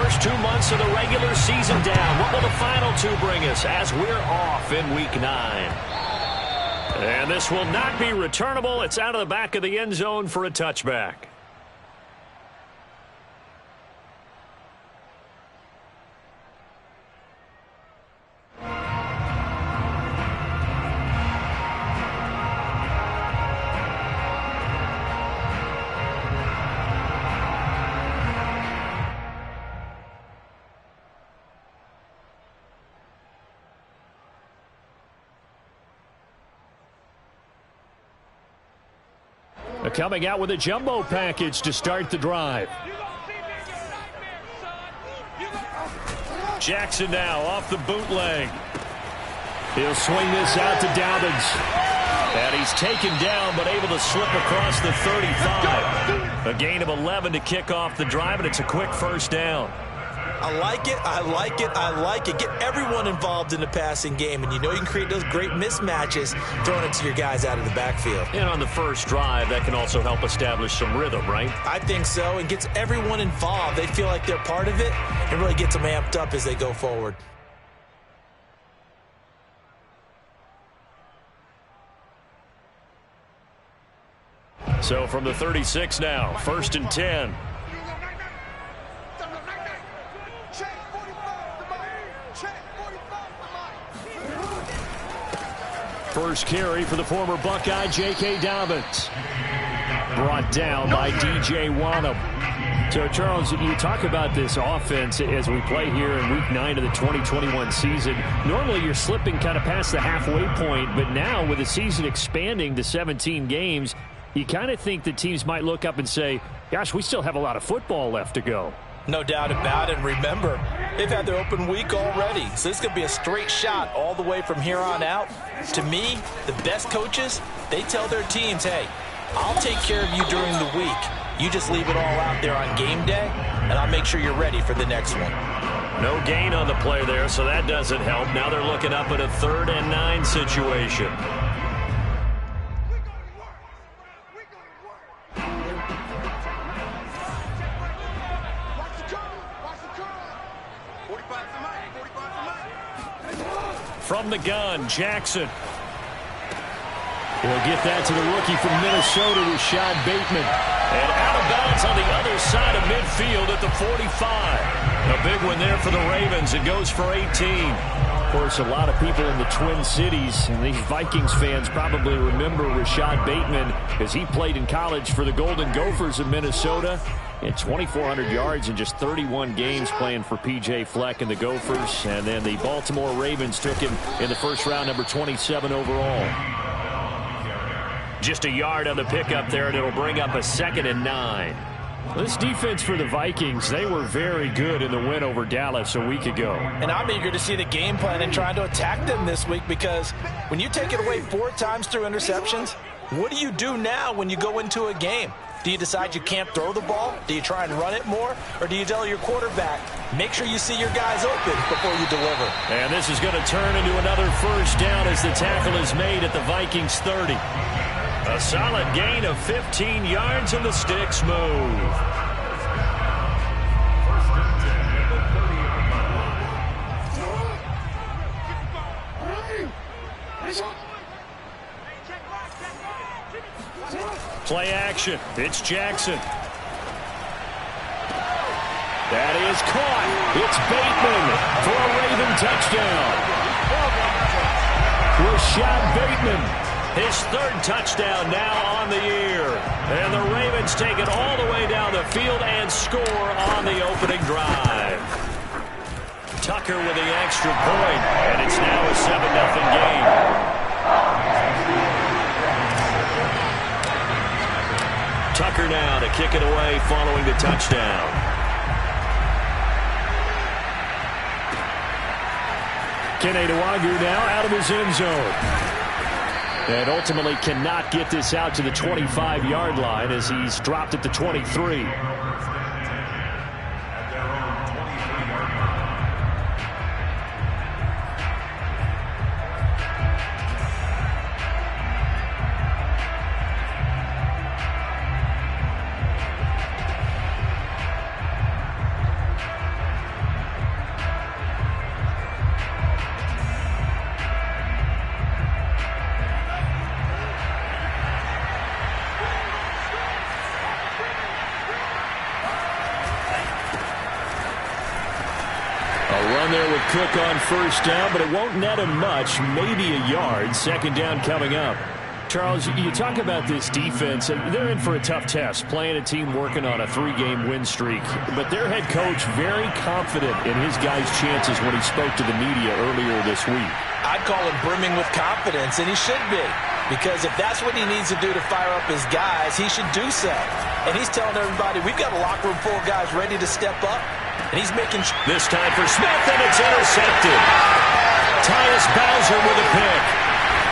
first 2 months of the regular season down. What will the final two bring us as we're off in Week 9? And this will not be returnable. It's out of the back of the end zone for a touchback. Coming out with a jumbo package to start the drive. Jackson now off the bootleg. He'll swing this out to Dobbins. And he's taken down but able to slip across the 35. A gain of 11 to kick off the drive, and it's a quick first down. I like it, I like it, I like it. Get everyone involved in the passing game, and you know you can create those great mismatches throwing it to your guys out of the backfield. And on the first drive, that can also help establish some rhythm, right? I think so, and gets everyone involved. They feel like they're part of it and really gets them amped up as they go forward. So from the 36 now, 1st and 10. First carry for the former Buckeye, J.K. Dobbins. Brought down by D.J. Wanham. So, Charles, you talk about this offense as we play here in Week 9 of the 2021 season. Normally, you're slipping kind of past the halfway point, but now with the season expanding to 17 games, you kind of think that teams might look up and say, gosh, we still have a lot of football left to go. No doubt about it. And remember, they've had their open week already. So this could be a straight shot all the way from here on out. To me, the best coaches, they tell their teams, hey, I'll take care of you during the week. You just leave it all out there on game day, and I'll make sure you're ready for the next one. No gain on the play there, so that doesn't help. Now they're looking up at a 3rd and 9 situation. From the gun, Jackson. He'll get that to the rookie from Minnesota, Rashad Bateman. And out of bounds on the other side of midfield at the 45. A big one there for the Ravens. It goes for 18. Of course, a lot of people in the Twin Cities, and these Vikings fans probably remember Rashad Bateman as he played in college for the Golden Gophers of Minnesota. And 2,400 yards in just 31 games playing for P.J. Fleck and the Gophers. And then the Baltimore Ravens took him in the first round, number 27 overall. Just a yard on the pickup there, and it'll bring up a 2nd and 9. This defense for the Vikings, they were very good in the win over Dallas a week ago. And I'm eager to see the game plan and trying to attack them this week, because when you take it away 4 times through interceptions, what do you do now when you go into a game? Do you decide you can't throw the ball? Do you try and run it more? Or do you tell your quarterback, make sure you see your guys open before you deliver? And this is going to turn into another first down as the tackle is made at the Vikings 30. A solid gain of 15 yards, and the sticks move. Play action. It's Jackson. That is caught. It's Bateman for a Raven touchdown. Rashad Bateman, his 3rd touchdown now on the year. And the Ravens take it all the way down the field and score on the opening drive. Tucker with the extra point, and it's now a 7-0 game. Tucker now to kick it away following the touchdown. Kene Nwangwu now out of his end zone. And ultimately cannot get this out to the 25-yard line as he's dropped at the 23. down there with Cook on first down, but it won't net him much, maybe a yard. Second down coming up. Charles, you talk about this defense, and they're in for a tough test, playing a team working on a 3-game win streak. But their head coach very confident in his guys' chances when he spoke to the media earlier this week. I'd call him brimming with confidence, and he should be. Because if that's what he needs to do to fire up his guys, he should do so. And he's telling everybody, we've got a locker room full of guys ready to step up. And he's making... This time for Smith, and it's intercepted. Tyus Bowser with a pick.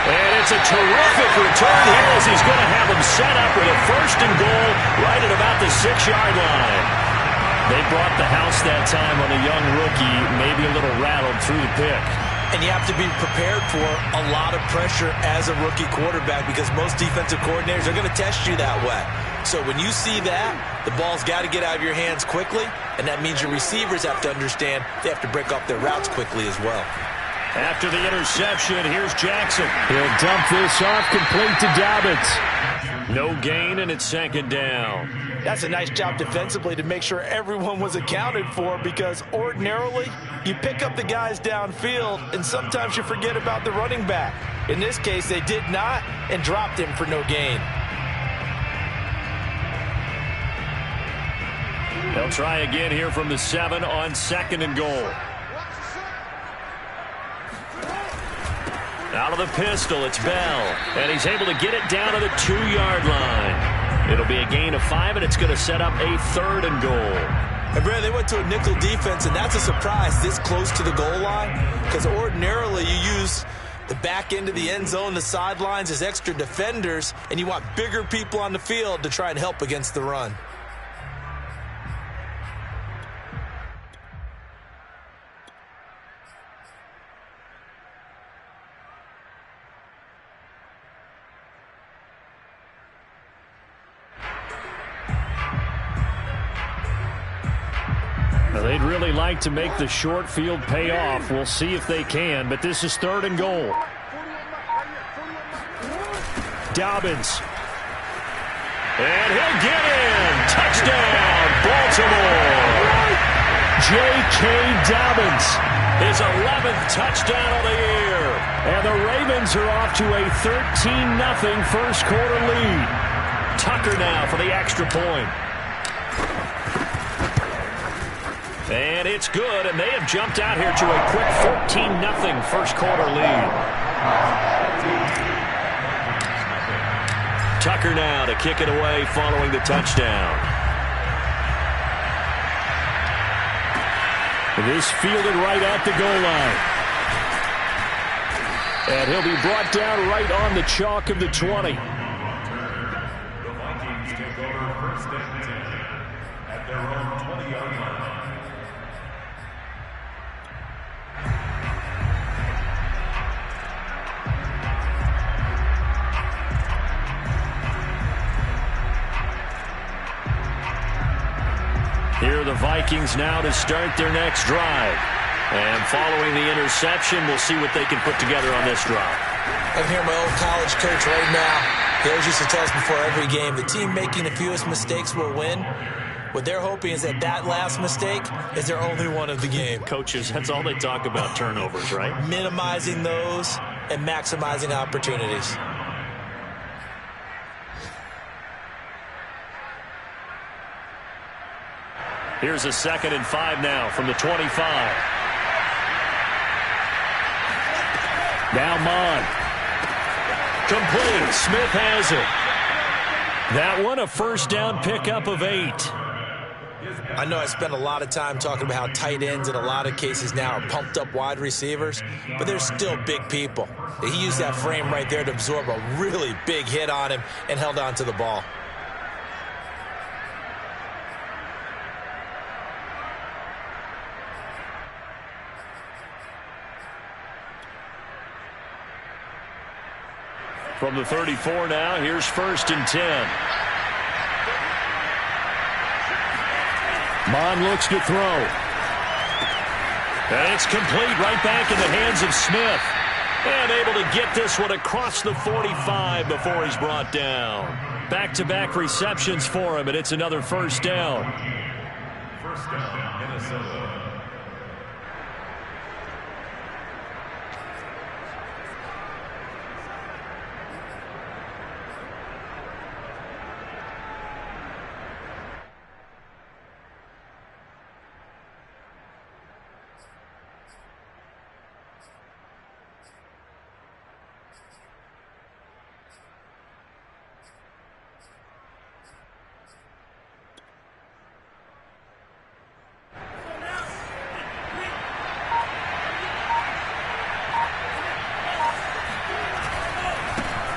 And it's a terrific return here as he's going to have him set up with a 1st and goal right at about the 6-yard line. They brought the house that time on a young rookie, maybe a little rattled through the pick. And you have to be prepared for a lot of pressure as a rookie quarterback because most defensive coordinators are going to test you that way. So when you see that, the ball's got to get out of your hands quickly, and that means your receivers have to understand they have to break up their routes quickly as well. After the interception, here's Jackson. He'll dump this off, complete to Dobbins. No gain, and it's second down. That's a nice job defensively to make sure everyone was accounted for because ordinarily you pick up the guys downfield and sometimes you forget about the running back. In this case, they did not and dropped him for no gain. They'll try again here from the 7 on 2nd and goal. Out of the pistol, it's Bell. And he's able to get it down to the 2-yard line. It'll be a gain of 5, and it's going to set up a 3rd and goal. And Brad, they went to a nickel defense, and that's a surprise this close to the goal line. Because ordinarily you use the back end of the end zone, the sidelines as extra defenders, and you want bigger people on the field to try and help against the run. They'd really like to make the short field pay off. We'll see if they can, but this is 3rd and goal. Dobbins. And he'll get in. Touchdown, Baltimore. J.K. Dobbins, his 11th touchdown of the year. And the Ravens are off to a 13-0 first quarter lead. Tucker now for the extra point. And it's good, and they have jumped out here to a quick 14-0 first quarter lead. Tucker now to kick it away following the touchdown. This fielded right at the goal line. And he'll be brought down right on the chalk of the 20. The Vikings take over 1st and 10 at their own 20-yard line. Here are the Vikings now to start their next drive. And following the interception, we'll see what they can put together on this drive. I can hear my old college coach right now. He always used to tell us before every game, the team making the fewest mistakes will win. What they're hoping is that that last mistake is their only one of the game. Coaches, that's all they talk about, turnovers, right? Minimizing those and maximizing opportunities. Here's a 2nd and 5 now from the 25. Now Mon. Complete. Smith has it. That one a first down pickup of 8. I know I spent a lot of time talking about how tight ends in a lot of cases now are pumped up wide receivers, but they're still big people. He used that frame right there to absorb a really big hit on him and held on to the ball. From the 34 now, here's 1st and 10. Mon looks to throw. And it's complete right back in the hands of Smith. And able to get this one across the 45 before he's brought down. Back-to-back receptions for him, and it's another first down. First down, Minnesota.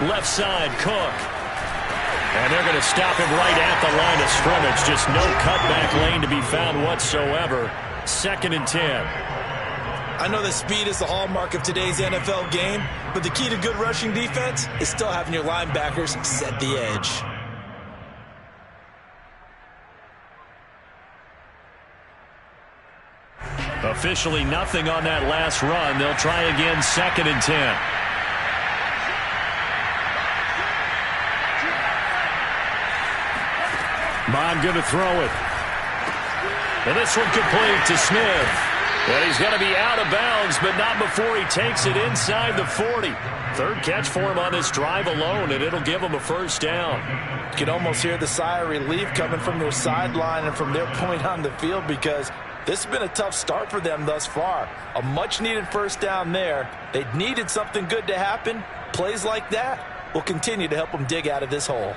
Left side, Cook. And they're going to stop him right at the line of scrimmage. Just no cutback lane to be found whatsoever. 2nd and 10. I know that speed is the hallmark of today's NFL game, but the key to good rushing defense is still having your linebackers set the edge. Officially nothing on that last run. They'll try again, 2nd and 10. Bond going to throw it. And this one complete to Smith. And he's going to be out of bounds, but not before he takes it inside the 40. 3rd catch for him on this drive alone, and it'll give him a 1st down. You can almost hear the sigh of relief coming from their sideline and from their point on the field, because this has been a tough start for them thus far. A much-needed 1st down there. They needed something good to happen. Plays like that will continue to help them dig out of this hole.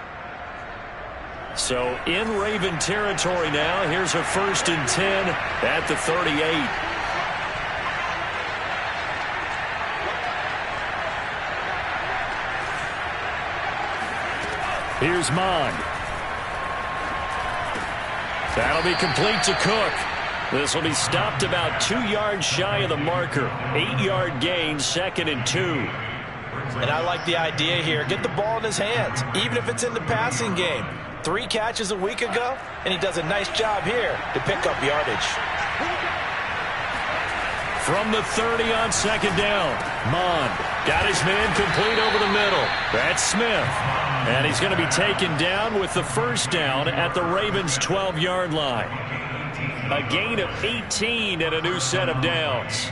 So in Raven territory now. Here's a 1st and 10 at the 38. Here's Mond. That'll be complete to Cook. This will be stopped about 2 yards shy of the marker. 8-yard gain, 2nd and 2. And I like the idea here. Get the ball in his hands, even if it's in the passing game. 3 catches a week ago, and he does a nice job here to pick up yardage. From the 30 on 2nd down, Mond got his man complete over the middle. That's Smith. And he's going to be taken down with the 1st down at the Ravens' 12-yard line. A gain of 18 and a new set of downs.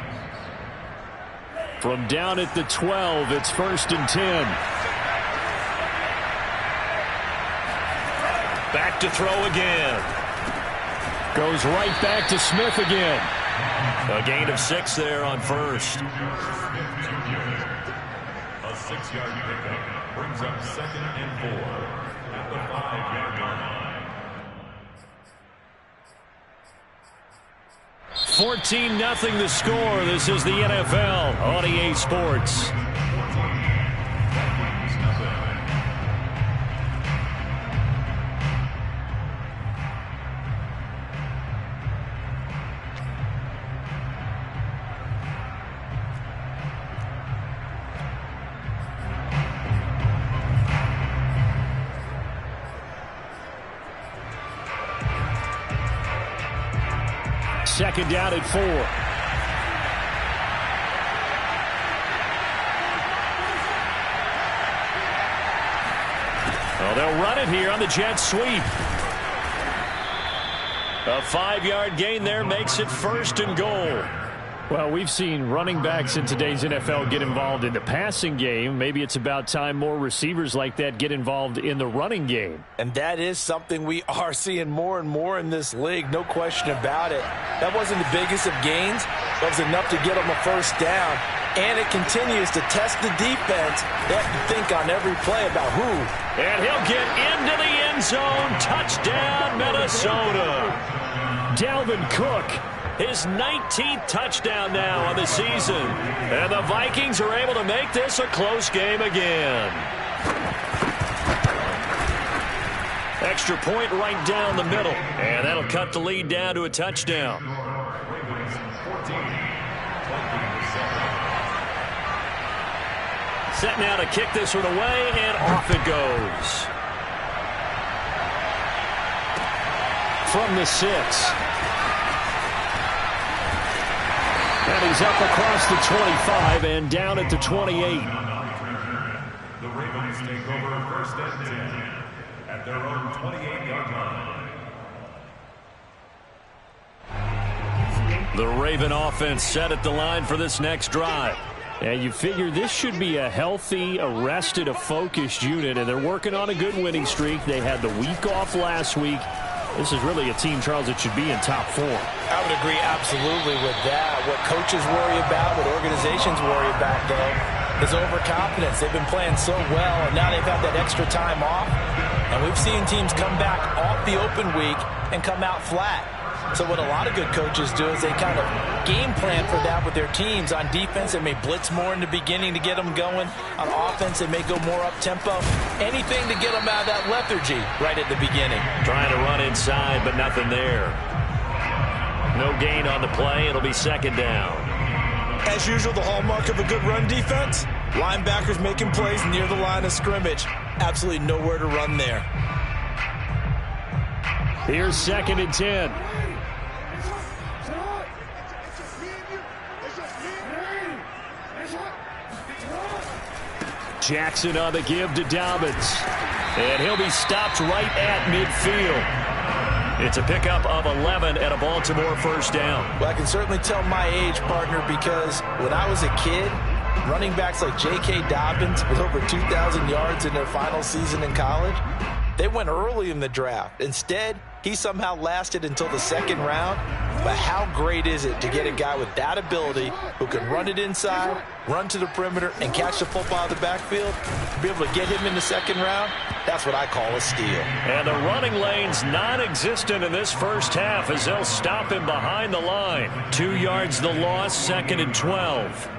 From down at the 12, it's 1st and 10. Back to throw again. Goes right back to Smith again. A gain of 6 there on 1st. A 6-yard pickup brings up 2nd and 4 at the 5-yard line. 14-0 the score. This is the NFL on EA Sports. Second down at 4. Well, they'll run it here on the jet sweep. A 5-yard gain there makes it 1st and goal. Well, we've seen running backs in today's NFL get involved in the passing game. Maybe it's about time more receivers like that get involved in the running game. And that is something we are seeing more and more in this league, no question about it. That wasn't the biggest of gains, but it was enough to get them a 1st down. And it continues to test the defense. They have to think on every play about who. And he'll get into the end zone. Touchdown, Minnesota. Dalvin Cook. His 19th touchdown now on the season. And the Vikings are able to make this a close game again. Extra point right down the middle. And that'll cut the lead down to a touchdown. Set now to kick this one away, and off it goes. From the 6. And he's up across the 25 and down at the 28. The Ravens take over 1st and 10 at their own 28-yard line. The Raven offense set at the line for this next drive. And you figure this should be a healthy, a rested, a focused unit, and they're working on a good winning streak. They had the week off last week. This is really a team, Charles, that should be in top 4. I would agree absolutely with that. What coaches worry about, what organizations worry about, though, is overconfidence. They've been playing so well, and now they've had that extra time off. And we've seen teams come back off the open week and come out flat. So what a lot of good coaches do is they kind of game plan for that with their teams. On defense, they may blitz more in the beginning to get them going. On offense, they may go more up-tempo. Anything to get them out of that lethargy right at the beginning. Trying to run inside, but nothing there. No gain on the play. It'll be second down. As usual, the hallmark of a good run defense, linebackers making plays near the line of scrimmage. Absolutely nowhere to run there. Here's second and 10. Jackson on the give to Dobbins. And he'll be stopped right at midfield. It's a pickup of 11 and a Baltimore first down. Well, I can certainly tell my age, partner, because when I was a kid, running backs like J.K. Dobbins with over 2,000 yards in their final season in college, they went early in the draft. Instead, he somehow lasted until the second round. But how great is it to get a guy with that ability who can run it inside, run to the perimeter, and catch the football out of the backfield? To be able to get him in the second round, that's what I call a steal. And the running lane's non-existent in this first half as they'll stop him behind the line. 2 yards the loss, second and 12.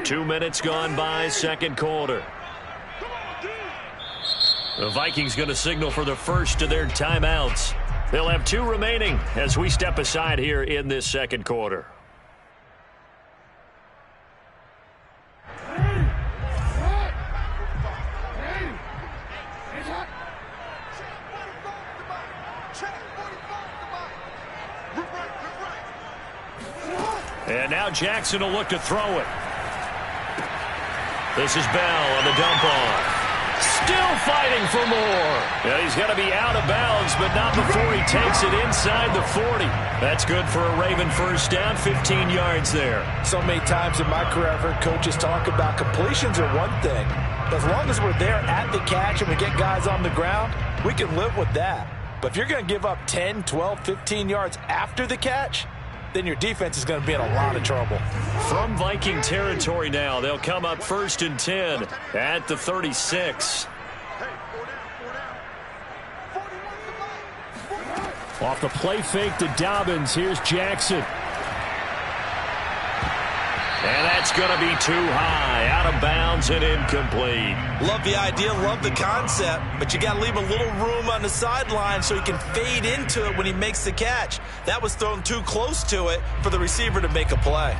Two minutes gone by, second quarter. The Vikings going to signal for the first of their timeouts. They'll have 2 remaining as we step aside here in this second quarter. And now Jackson will look to throw it. This is Bell on the dump off. Still fighting for more. Yeah, he's got to be out of bounds, but not before he takes it inside the 40. That's good for a Raven first down, 15 yards there. So many times in my career I've heard coaches talk about completions are one thing. As long as we're there at the catch and we get guys on the ground, we can live with that. But if you're going to give up 10, 12, 15 yards after the catch, then your defense is going to be in a lot of trouble. From Viking territory now, they'll come up first and 10 at the 36. Off the play fake to Dobbins, here's Jackson. And that's going to be too high, out of bounds and incomplete. Love the idea, love the concept, but you got to leave a little room on the sideline so he can fade into it when he makes the catch. That was thrown too close to it for the receiver to make a play.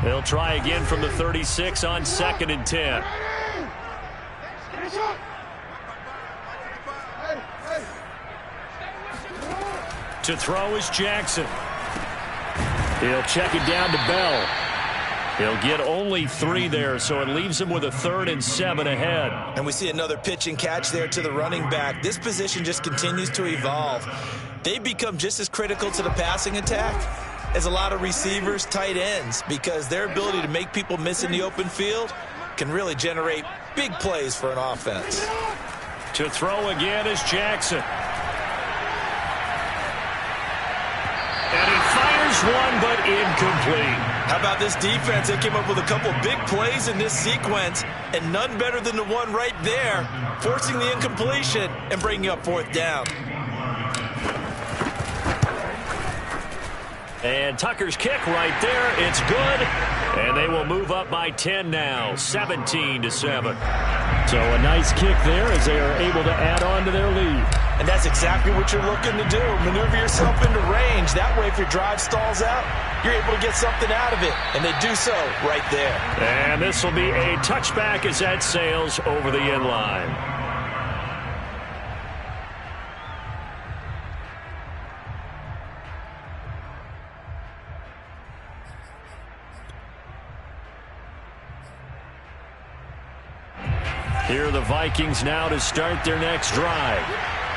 They'll try again from the 36 on second and 10. To throw is Jackson. He'll check it down to Bell. He'll get only 3 there, so it leaves him with a 3rd and 7 ahead. And we see another pitch and catch there to the running back. This position just continues to evolve. They become just as critical to the passing attack as a lot of receivers, tight ends, because their ability to make people miss in the open field can really generate big plays for an offense. To throw again is Jackson. And he fires one, but incomplete. How about this defense? They came up with a couple of big plays in this sequence, and none better than the one right there, forcing the incompletion and bringing up 4th down. And Tucker's kick right there. It's good. And they will move up by 10 now, 17-7. So a nice kick there as they are able to add on to their lead. And that's exactly what you're looking to do. Maneuver yourself into range. That way, if your drive stalls out, you're able to get something out of it. And they do so right there. And this will be a touchback as that sails over the end line. Here are the Vikings now to start their next drive.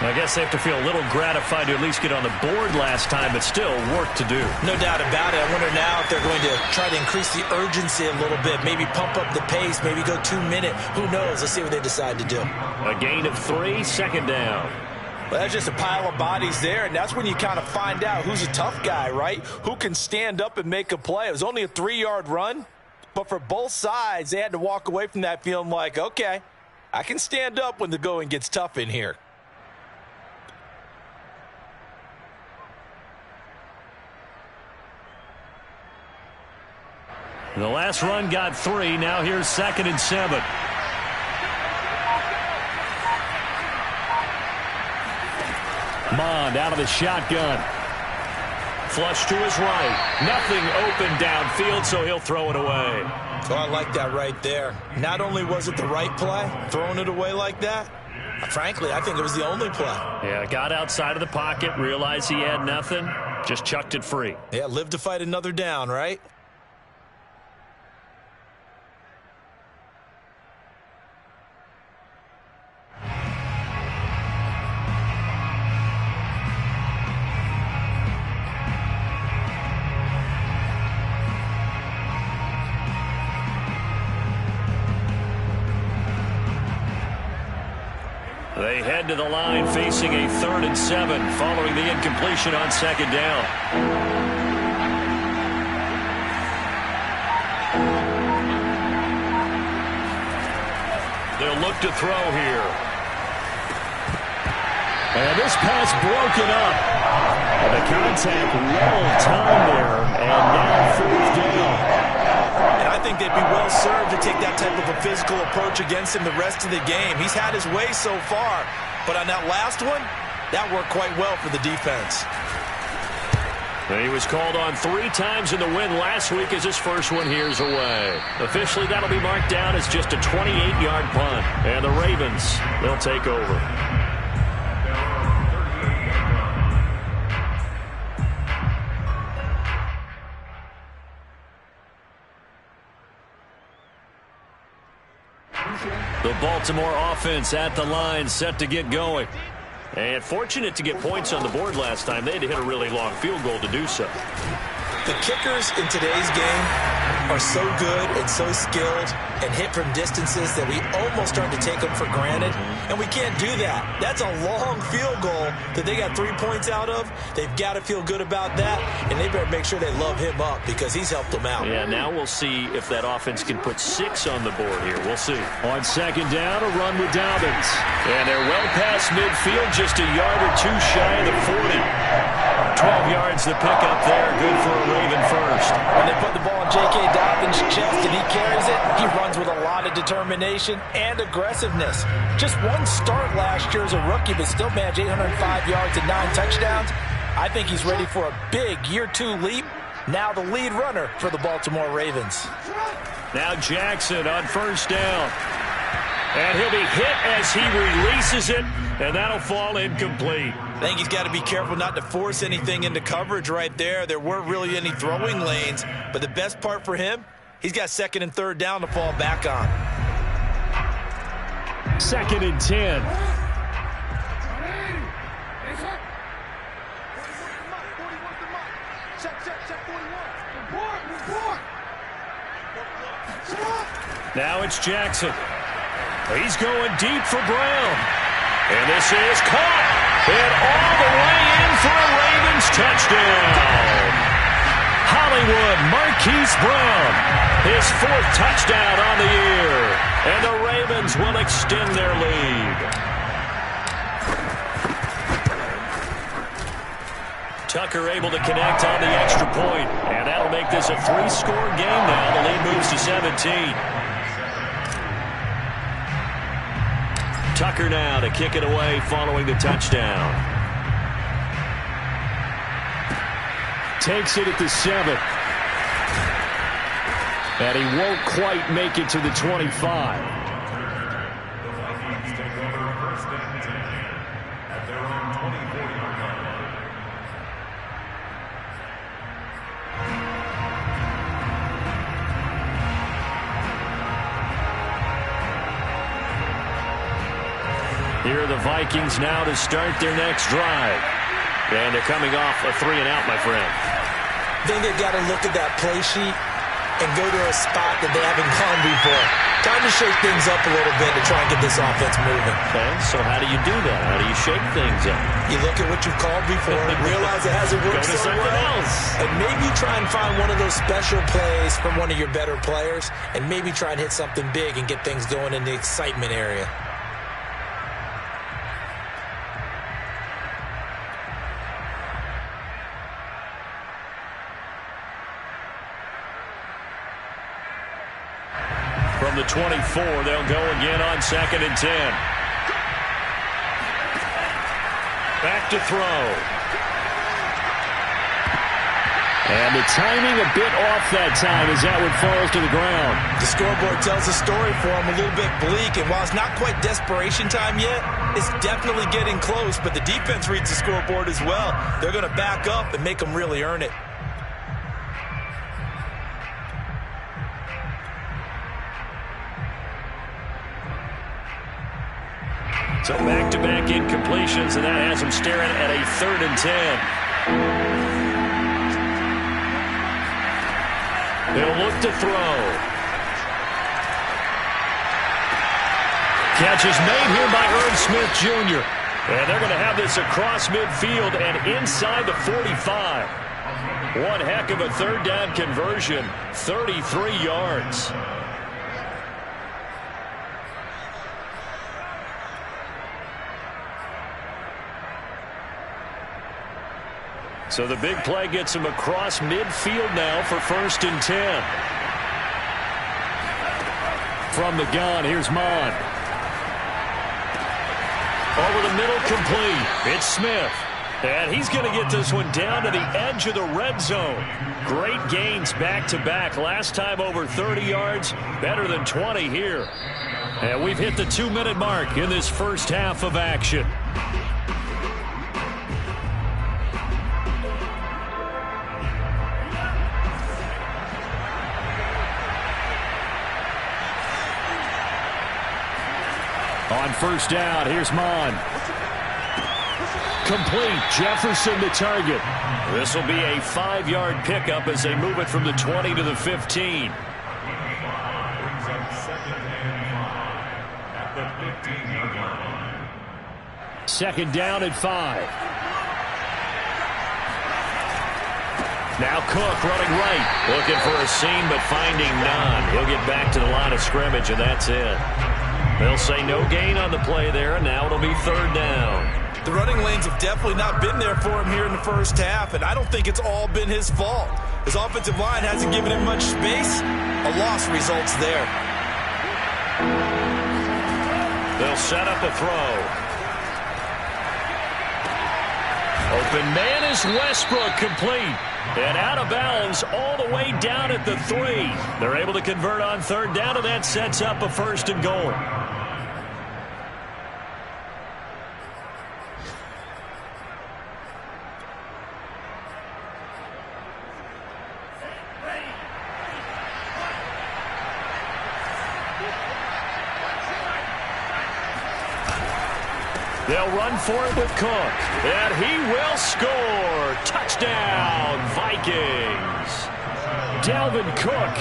I guess they have to feel a little gratified to at least get on the board last time, but still work to do. No doubt about it. I wonder now if they're going to try to increase the urgency a little bit, maybe pump up the pace, maybe go 2 minute. Who knows? Let's see what they decide to do. A gain of 3, second down. Well, that's just a pile of bodies there, and that's when you kind of find out who's a tough guy, right? Who can stand up and make a play. It was only a 3-yard run, But for both sides, they had to walk away from that feeling like, okay, I can stand up when the going gets tough in here. The last run got 3. Now here's 2nd and 7. Mond out of the shotgun. Flush to his right. Nothing open downfield, so he'll throw it away. Oh, I like that right there. Not only was it the right play, throwing it away like that, frankly, I think it was the only play. Yeah, got outside of the pocket, realized he had nothing, just chucked it free. Yeah, live to fight another down, right? They head to the line facing a 3rd and 7 following the incompletion on 2nd down. They'll look to throw here. And this pass broken up. And the contact well timed there. And now 4th down. And I think they'd be well served to take that type of a physical approach against him the rest of the game. He's had his way so far, but on that last one, that worked quite well for the defense. He was called on 3 times in the win last week as his first one here's away. Officially, that'll be marked down as just a 28-yard punt. And the Ravens, they'll take over. The Baltimore offense at the line, set to get going. And fortunate to get points on the board last time. They had to hit a really long field goal to do so. The kickers in today's game are so good and so skilled and hit from distances that we almost start to take them for granted, and we can't do that. That's a long field goal that they got 3 points out of. They've got to feel good about that, and they better make sure they love him up because he's helped them out. Yeah, now we'll see if that offense can put 6 on the board here. We'll see. On 2nd down, a run with Dobbins. And they're well past midfield, just a yard or 2 shy of the 40. 12 yards to pick up there. Good for a Raven first. When they put the ball in J.K. Dobbins' chest and he carries it, he runs with a lot of determination and aggressiveness. Just one start last year as a rookie, but still managed 805 yards and 9 touchdowns. I think he's ready for a big year 2 leap. Now the lead runner for the Baltimore Ravens. Now Jackson on 1st down. And he'll be hit as he releases it, and that'll fall incomplete. I think he's got to be careful not to force anything into coverage right there. There weren't really any throwing lanes, but the best part for him, he's got 2nd and 3rd down to fall back on. 2nd and 10. Now it's Jackson. He's going deep for Brown. And this is caught. And all the way in for a Ravens touchdown. Hollywood Marquise Brown. His 4th touchdown on the year. And the Ravens will extend their lead. Tucker able to connect on the extra point. And that'll make this a 3-score game now. The lead moves to 17. Tucker now to kick it away following the touchdown. Takes it at the 7. And he won't quite make it to the 25. The Vikings take over 1st and 10 at their own 24-yard line. Here are the Vikings now to start their next drive. And they're coming off a 3-and-out, my friend. I think they've got to look at that play sheet and go to a spot that they haven't gone before. Time to shake things up a little bit to try and get this offense moving. Okay, so how do you do that? How do you shake things up? You look at what you've called before and realize it hasn't worked so well. And maybe try and find one of those special plays from one of your better players and maybe try and hit something big and get things going in the excitement area. From the 24, they'll go again on 2nd and 10. Back to throw. And the timing a bit off that time as that one falls to the ground. The scoreboard tells a story for him, a little bit bleak, and while it's not quite desperation time yet, it's definitely getting close, but the defense reads the scoreboard as well. They're going to back up and make them really earn it. So back-to-back incompletions, and that has him staring at a 3rd and 10. They'll look to throw. Catch is made here by Irv Smith Jr. And they're going to have this across midfield and inside the 45. One heck of a 3rd down conversion, 33 yards. So the big play gets him across midfield now for 1st and 10. From the gun, here's Mon. Over the middle, complete. It's Smith. And he's going to get this one down to the edge of the red zone. Great gains back-to-back. Last time over 30 yards, better than 20 here. And we've hit the 2-minute mark in this first half of action. On 1st down, here's Mon. Complete. Jefferson the target. This will be a 5-yard pickup as they move it from the 20 to the 15. Brings up 2nd and 5 at the 15-yard line. 2nd down and 5. Now Cook running right. Looking for a seam, but finding none. He'll get back to the line of scrimmage, and that's it. They'll say no gain on the play there, and now it'll be 3rd down. The running lanes have definitely not been there for him here in the first half, and I don't think it's all been his fault. His offensive line hasn't given him much space. A loss results there. They'll set up a throw. Open man is Westbrook, complete. And out of bounds all the way down at the 3. They're able to convert on 3rd down, and that sets up a 1st and goal. They'll run for it with Cook, and he will score. Touchdown, Vikings. Dalvin Cook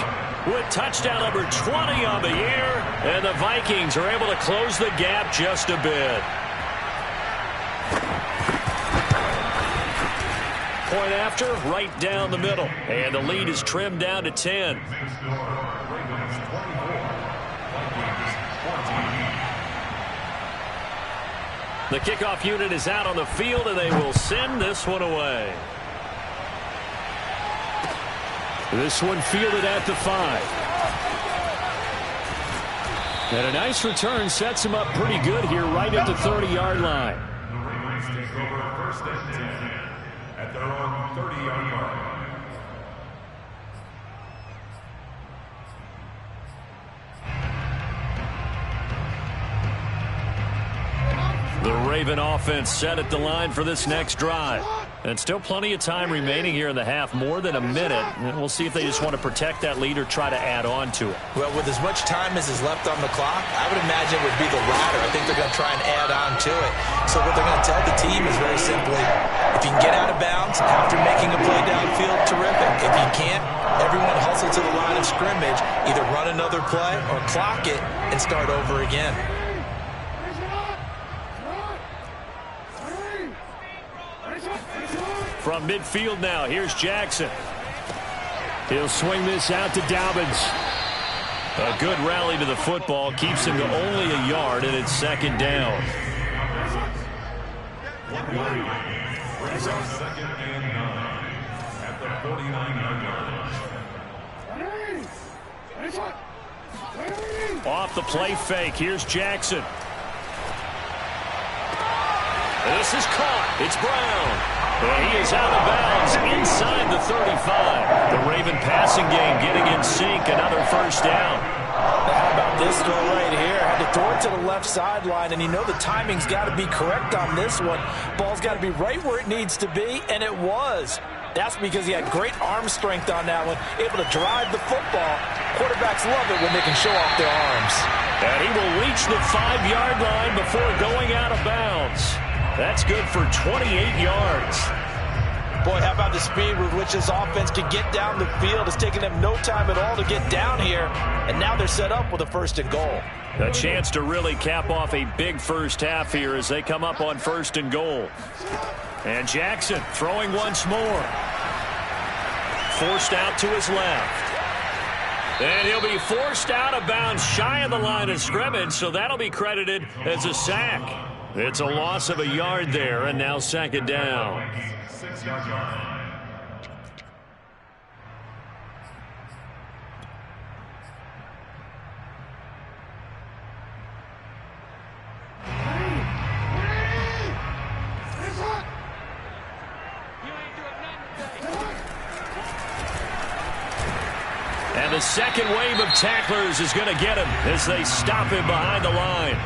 with touchdown number 20 on the year, and the Vikings are able to close the gap just a bit. Point after, right down the middle, and the lead is trimmed down to 10. The kickoff unit is out on the field, and they will send this one away. This one fielded at the 5. And a nice return sets him up pretty good here right at the 30-yard line. The Ravens take over 1st and 10 at their own 30-yard line. The Raven offense set at the line for this next drive. And still plenty of time remaining here in the half, more than a minute. And we'll see if they just want to protect that lead or try to add on to it. Well, with as much time as is left on the clock, I would imagine it would be the latter. I think they're going to try and add on to it. So what they're going to tell the team is very simply, if you can get out of bounds after making a play downfield, terrific. If you can't, everyone hustle to the line of scrimmage, either run another play or clock it and start over again. From midfield now, here's Jackson. He'll swing this out to Dobbins. A good rally to the football keeps him to only a yard, and it's second down. Second and 9 at the 49-yard line. Off the play fake, here's Jackson. This is caught. It's Brown. And he is out of bounds inside the 35. The Raven passing game getting in sync. Another first down. How about this throw right here? Had to throw it to the left sideline, and you know the timing's got to be correct on this one. Ball's got to be right where it needs to be, and it was. That's because he had great arm strength on that one, able to drive the football. Quarterbacks love it when they can show off their arms. And he will reach the 5-yard line before going out of bounds. That's good for 28 yards. Boy, how about the speed with which this offense could get down the field? It's taken them no time at all to get down here, and now they're set up with a first and goal. A chance to really cap off a big first half here as they come up on first and goal. And Jackson throwing once more. Forced out to his left. And he'll be forced out of bounds shy of the line of scrimmage, so that'll be credited as a sack. It's a loss of a yard there, and now second down. 6-yard line. And the second wave of tacklers is going to get him as they stop him behind the line.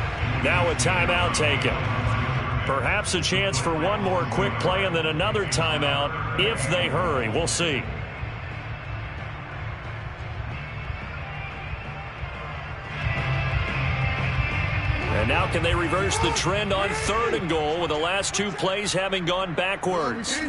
Now a timeout taken. Perhaps a chance for one more quick play and then another timeout if they hurry. We'll see. And now can they reverse the trend on third and goal with the last two plays having gone backwards?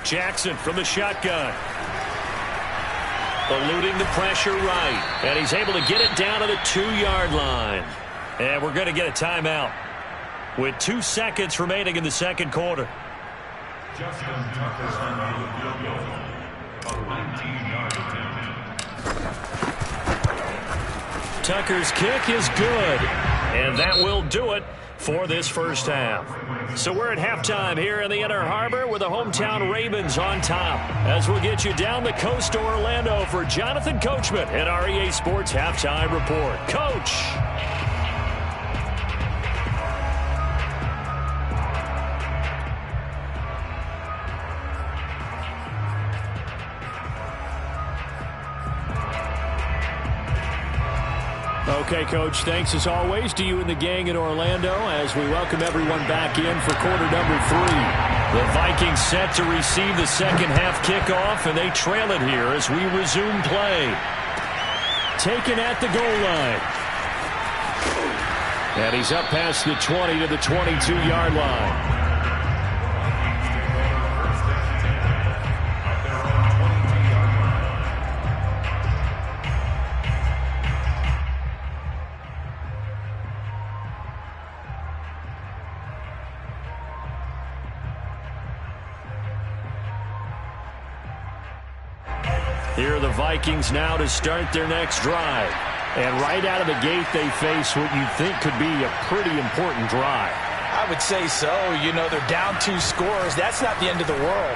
Jackson from the shotgun. Eluding the pressure right. And he's able to get it down to the 2-yard line. And we're going to get a timeout with 2 seconds remaining in the second quarter. Justin Tucker's on the field goal. A 19-yard attempt. Tucker's kick is good. And that will do it for this first half. So we're at halftime here in the Inner Harbor with the hometown Ravens on top. As we'll get you down the coast to Orlando for Jonathan Coachman at our EA Sports Halftime Report. Coach! Okay, Coach, thanks as always to you and the gang in Orlando as we welcome everyone back in for quarter number 3. The Vikings set to receive the second half kickoff, and they trail it here as we resume play. Taken at the goal line. And he's up past the 20 to the 22-yard line. Here are the Vikings now to start their next drive. And right out of the gate, they face what you think could be a pretty important drive. I would say so. You know, they're down 2 scores. That's not the end of the world.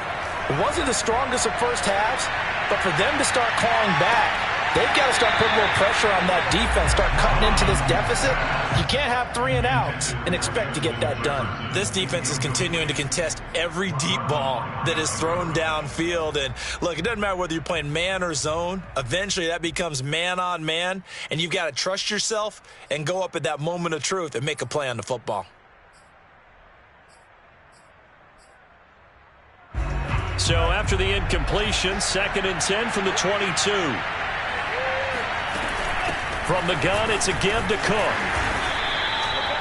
It wasn't the strongest of first halves, but for them to start clawing back, They've got to start putting a little pressure on that defense, start cutting into this deficit. You can't have 3 and outs and expect to get that done. This defense is continuing to contest every deep ball that is thrown downfield. And look, it doesn't matter whether you're playing man or zone. Eventually that becomes man on man, and you've got to trust yourself and go up at that moment of truth and make a play on the football. So after the incompletion, 2nd and 10 from the 22. From the gun, it's a give to Cook.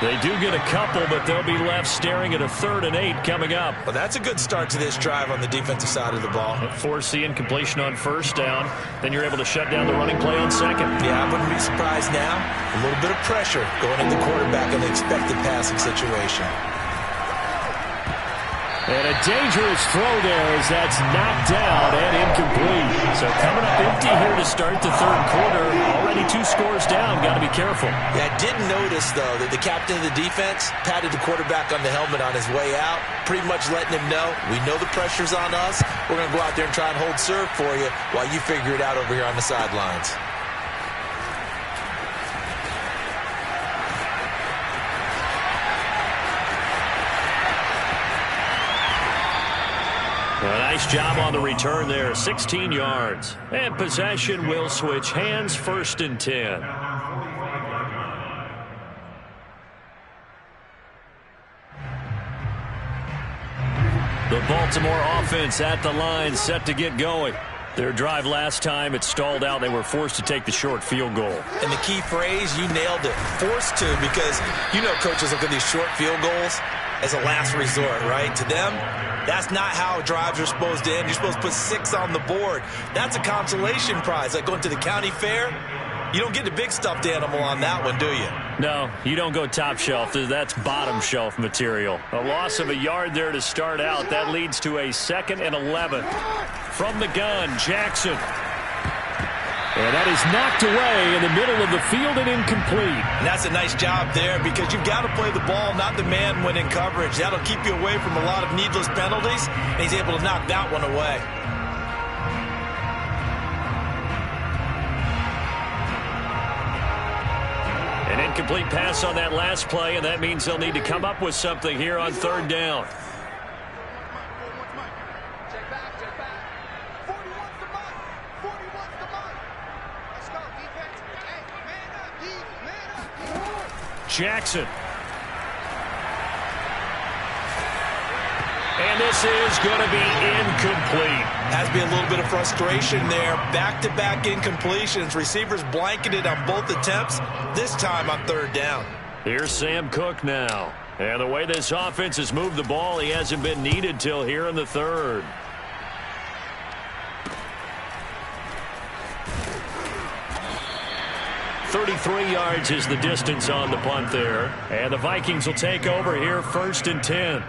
They do get a couple, but they'll be left staring at a 3rd and 8 coming up. Well, that's a good start to this drive on the defensive side of the ball. Force the incompletion on 1st down. Then you're able to shut down the running play on 2nd. Yeah, I wouldn't be surprised now. A little bit of pressure going at the quarterback in the expected passing situation. And a dangerous throw there as that's knocked down and incomplete. So coming up empty here to start the 3rd quarter. Already 2 scores down. Got to be careful. Yeah, I did notice, though, that the captain of the defense patted the quarterback on the helmet on his way out, pretty much letting him know, we know the pressure's on us. We're going to go out there and try and hold serve for you while you figure it out over here on the sidelines. A nice job on the return there, 16 yards. And possession will switch hands, 1st and 10. The Baltimore offense at the line, set to get going. Their drive last time, it stalled out. They were forced to take the short field goal. And the key phrase, you nailed it, forced to, because you know coaches look at these short field goals as a last resort, right? To them, that's not how drives are supposed to end. You're supposed to put 6 on the board. That's a consolation prize. Like going to the county fair, you don't get the big stuffed animal on that one, do you? No, you don't go top shelf. That's bottom shelf material. A loss of a yard there to start out. That leads to a 2nd and 11. From the gun, Jackson. And that is knocked away in the middle of the field and incomplete. And that's a nice job there because you've got to play the ball, not the man when in coverage. That'll keep you away from a lot of needless penalties, and he's able to knock that one away. An incomplete pass on that last play, and that means they'll need to come up with something here on 3rd down. Jackson. And this is going to be incomplete. Has to be a little bit of frustration there. Back-to-back incompletions. Receivers blanketed on both attempts, this time on 3rd down. Here's Sam Cook now. And the way this offense has moved the ball, he hasn't been needed till here in the 3rd. .33 yards is the distance on the punt there. And the Vikings will take over here, 1st and 10.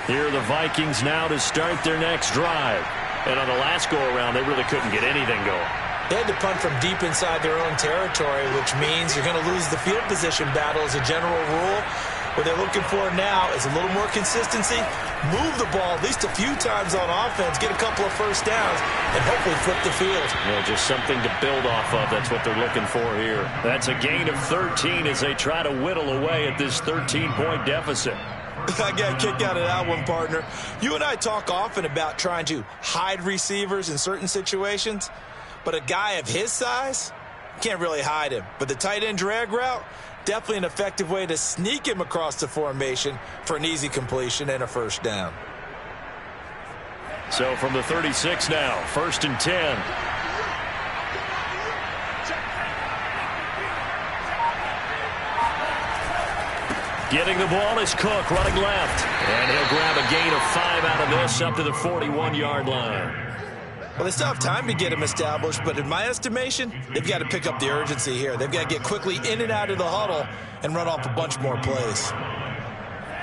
Here are the Vikings now to start their next drive. And on the last go-around, they really couldn't get anything going. They had to punt from deep inside their own territory, which means you're going to lose the field position battle as a general rule. What they're looking for now is a little more consistency, move the ball at least a few times on offense, get a couple of 1st downs, and hopefully flip the field. Yeah, just something to build off of. That's what they're looking for here. That's a gain of 13 as they try to whittle away at this 13-point deficit. I got a kick out of that one, partner. You and I talk often about trying to hide receivers in certain situations, but a guy of his size can't really hide him. But the tight end drag route, definitely an effective way to sneak him across the formation for an easy completion and a 1st down. So from the 36 now, 1st and 10. Getting the ball is Cook, running left. And he'll grab a gain of 5 out of this up to the 41-yard line. Well, they still have time to get him established, but in my estimation, they've got to pick up the urgency here. They've got to get quickly in and out of the huddle and run off a bunch more plays.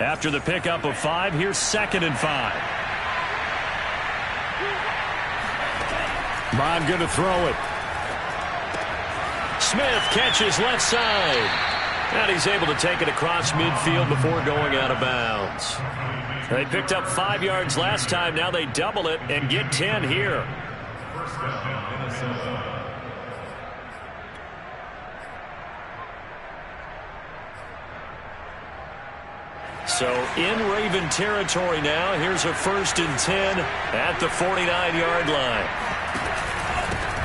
After the pickup of 5, here's 2nd and 5. Bond going to throw it. Smith catches left side. And he's able to take it across midfield before going out of bounds. They picked up 5 yards last time. Now they double it and get 10 here. First down, Minnesota. So in Raven territory now. Here's a 1st and 10 at the 49-yard line.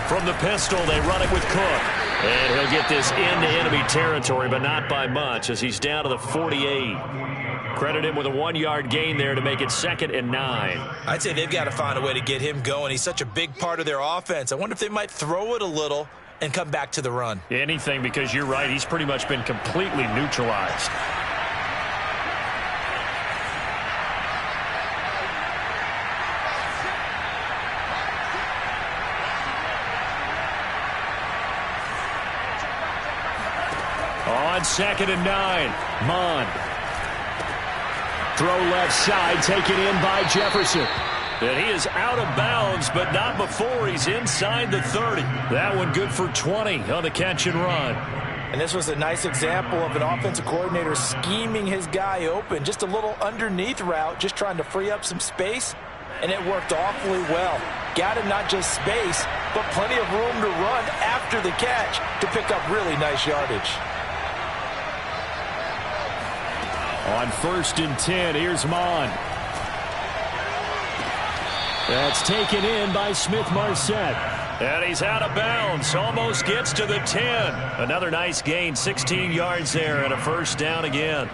From the pistol, they run it with Cook. And he'll get this into enemy territory, but not by much as he's down to the 48. Credit him with a 1-yard gain there to make it 2nd and 9. I'd say they've got to find a way to get him going. He's such a big part of their offense. I wonder if they might throw it a little and come back to the run. Anything, because you're right. He's pretty much been completely neutralized. On 2nd and 9, Mond. Throw left side, taken in by Jefferson. And he is out of bounds, but not before he's inside the 30. That one good for 20 on the catch and run. And this was a nice example of an offensive coordinator scheming his guy open. Just a little underneath route, just trying to free up some space, and it worked awfully well. Got him not just space, but plenty of room to run after the catch to pick up really nice yardage. On 1st and 10, here's Mond. That's taken in by Smith-Marset. And he's out of bounds. Almost gets to the 10. Another nice gain, 16 yards there, and a 1st down again.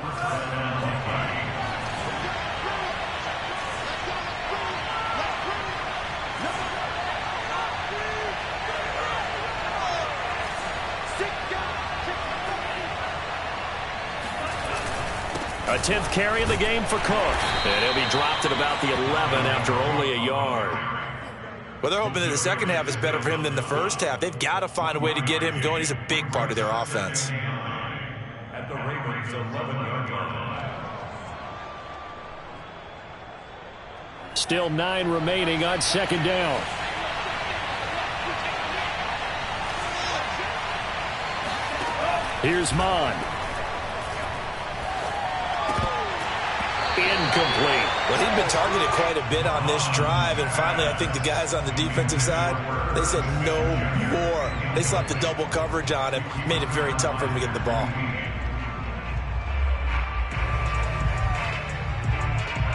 A 10th carry in the game for Cook. And he'll be dropped at about the 11 after only a yard. Well, they're hoping that the second half is better for him than the first half. They've got to find a way to get him going. He's a big part of their offense. At the Ravens' 11-yard line. Still 9 remaining on 2nd down. Here's Mond. Incomplete. Well, he'd been targeted quite a bit on this drive, and finally I think the guys on the defensive side, they said no more. They slapped the double coverage on him, made it very tough for him to get the ball.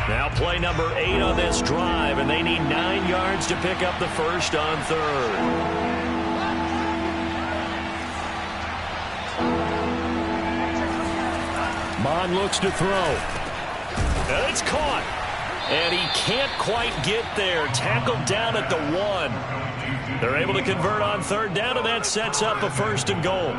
Now play number 8 on this drive, and they need 9 yards to pick up the 1st on 3rd. Mond looks to throw. And it's caught. And he can't quite get there. Tackled down at the 1. They're able to convert on 3rd down, and that sets up a 1st and goal.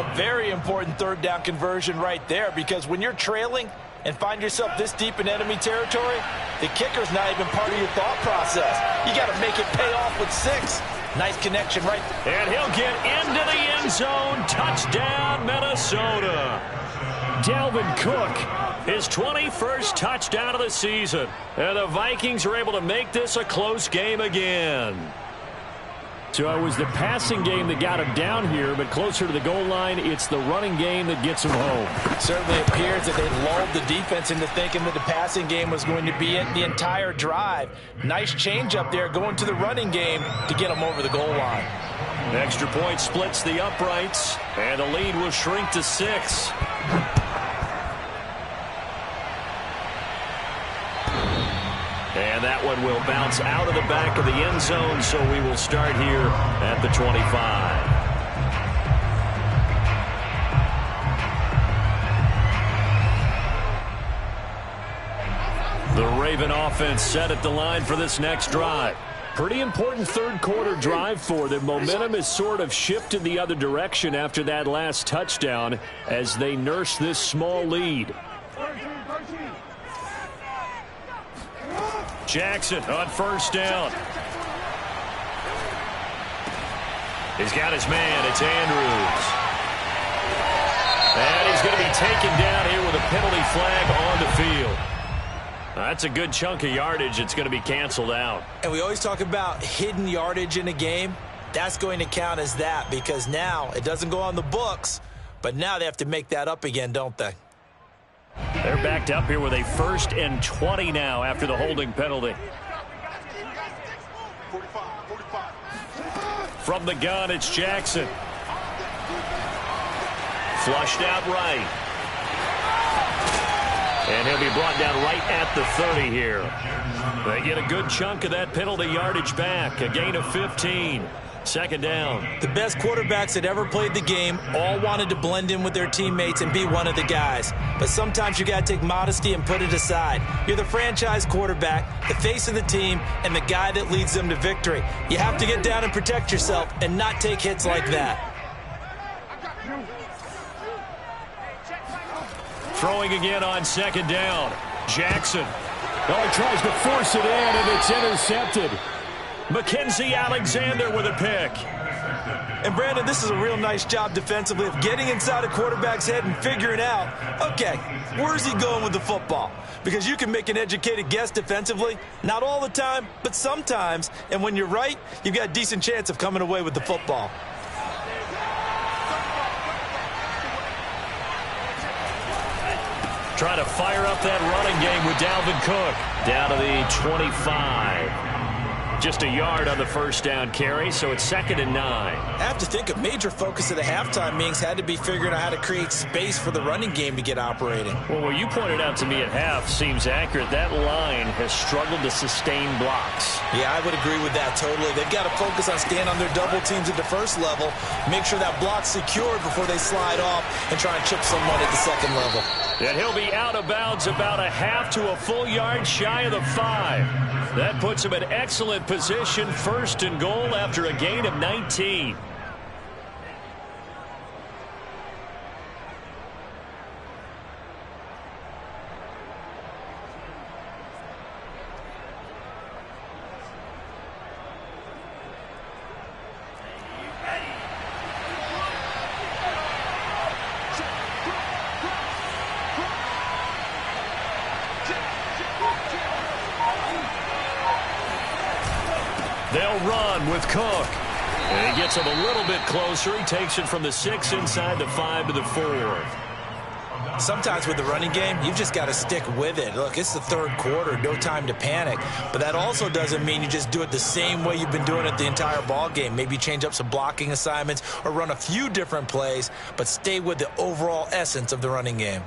A very important 3rd down conversion right there, because when you're trailing and find yourself this deep in enemy territory, the kicker's not even part of your thought process. You got to make it pay off with 6. Nice connection right there. And he'll get into the end zone. Touchdown, Minnesota. Dalvin Cook, his 21st touchdown of the season. And the Vikings are able to make this a close game again. So it was the passing game that got him down here, but closer to the goal line, it's the running game that gets him home. Certainly appears that they lulled the defense into thinking that the passing game was going to be it the entire drive. Nice change up there going to the running game to get them over the goal line. An extra point splits the uprights, and the lead will shrink to 6. And that one will bounce out of the back of the end zone, so we will start here at the 25. The Raven offense set at the line for this next drive. Pretty important 3rd quarter drive for them. Momentum has sort of shifted the other direction after that last touchdown as they nurse this small lead. Jackson on 1st down. He's got his man. It's Andrews. And he's going to be taken down here with a penalty flag on the field. That's a good chunk of yardage. It's going to be canceled out. And we always talk about hidden yardage in a game. That's going to count as that because now it doesn't go on the books, but now they have to make that up again, don't they? They're backed up here with a 1st and 20 now after the holding penalty. From the gun, it's Jackson. Flushed out right. And he'll be brought down right at the 30 here. They get a good chunk of that penalty yardage back. A gain of 15. 2nd down. The best quarterbacks that ever played the game all wanted to blend in with their teammates and be one of the guys. But sometimes you got to take modesty and put it aside. You're the franchise quarterback, the face of the team, and the guy that leads them to victory. You have to get down and protect yourself and not take hits like that. Throwing again on 2nd down. Jackson. Oh, he tries to force it in, and it's intercepted. Mackenzie Alexander with a pick. And, Brandon, this is a real nice job defensively of getting inside a quarterback's head and figuring out, okay, where's he going with the football? Because you can make an educated guess defensively. Not all the time, but sometimes. And when you're right, you've got a decent chance of coming away with the football. Trying to fire up that running game with Dalvin Cook. Down to the 25. Just a yard on the 1st down carry, so it's 2nd and 9. I have to think a major focus of the halftime meetings had to be figuring out how to create space for the running game to get operating. Well, what you pointed out to me at half seems accurate. That line has struggled to sustain blocks. Yeah, I would agree with that totally. They've got to focus on staying on their double teams at the 1st level, make sure that block's secured before they slide off and try and chip someone at the 2nd level. And he'll be out of bounds about a half to a full yard shy of the 5. That puts him in excellent position, 1st and goal after a gain of 19. They'll run with Cook. And he gets him a little bit closer. He takes it from the 6 inside the 5 to the 4. Sometimes with the running game, you've just got to stick with it. Look, it's the 3rd quarter, no time to panic. But that also doesn't mean you just do it the same way you've been doing it the entire ball game. Maybe change up some blocking assignments or run a few different plays, but stay with the overall essence of the running game.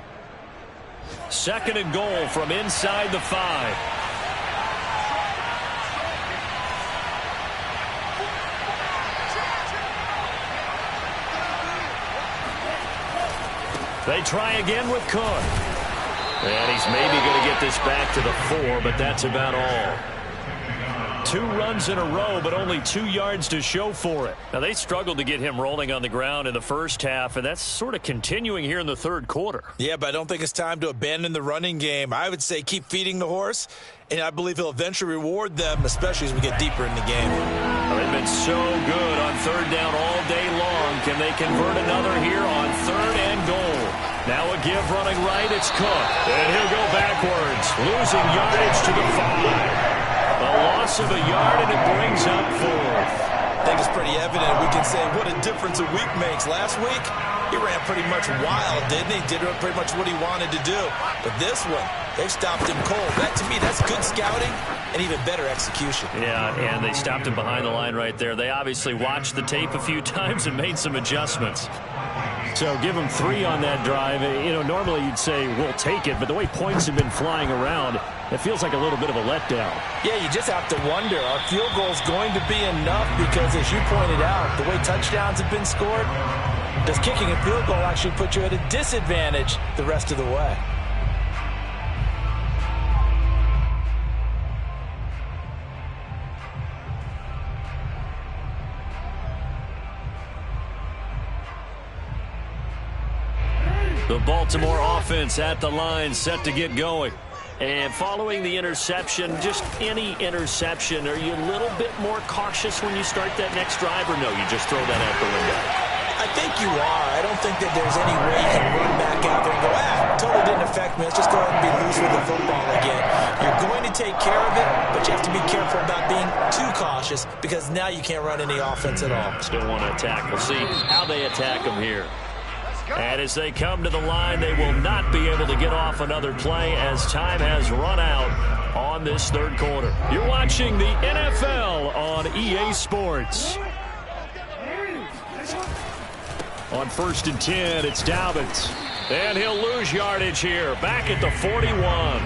2nd and goal from inside the 5. They try again with Cook. And he's maybe going to get this back to the 4, but that's about all. 2 runs in a row, but only 2 yards to show for it. Now, they struggled to get him rolling on the ground in the 1st half, and that's sort of continuing here in the 3rd quarter. Yeah, but I don't think it's time to abandon the running game. I would say keep feeding the horse, and I believe he'll eventually reward them, especially as we get deeper in the game. Well, they've been so good on 3rd down all day long. Can they convert another here on 3rd and goal? Now a give running right, it's Cook. And he'll go backwards, losing yardage to the 5. A loss of a yard, and it brings up 4th. I think it's pretty evident. We can say what a difference a week makes. Last week, he ran pretty much wild, didn't he? Did pretty much what he wanted to do. But this one, they've stopped him cold. That, to me, that's good scouting and even better execution. Yeah, and they stopped him behind the line right there. They obviously watched the tape a few times and made some adjustments. So give them 3 on that drive. You know, normally you'd say, we'll take it, but the way points have been flying around, it feels like a little bit of a letdown. Yeah, you just have to wonder, are field goals going to be enough? Because as you pointed out, the way touchdowns have been scored, does kicking a field goal actually put you at a disadvantage the rest of the way? The Baltimore offense at the line, set to get going. And following the interception, just any interception, are you a little bit more cautious when you start that next drive, or no, you just throw that out the window? I think you are. I don't think that there's any way you can run back out there and go, totally didn't affect me. Let's just go ahead and be loose with the football again. take care of it, but you have to be careful about being too cautious because now you can't run any offense at all. Still want to attack. We'll see how they attack them here. And as they come to the line, they will not be able to get off another play as time has run out on this third quarter. You're watching the NFL on EA Sports. On 1st and 10, it's Dobbins. And he'll lose yardage here. Back at the 41.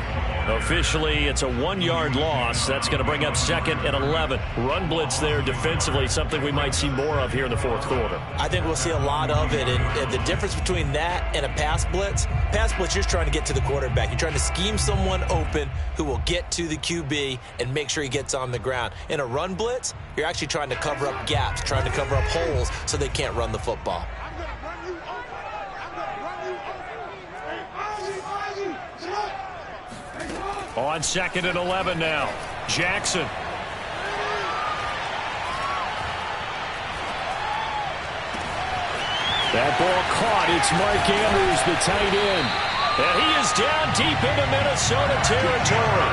Officially, it's a 1-yard loss. That's going to bring up 2nd and 11. Run blitz there defensively, something we might see more of here in the fourth quarter. I think we'll see a lot of it. And the difference between that and a pass blitz, you're just trying to get to the quarterback. You're trying to scheme someone open who will get to the QB and make sure he gets on the ground. In a run blitz, you're actually trying to cover up gaps, trying to cover up holes so they can't run the football. On 2nd and 11 now. Jackson. That ball caught. It's Mark Andrews, the tight end. And he is down deep into Minnesota territory.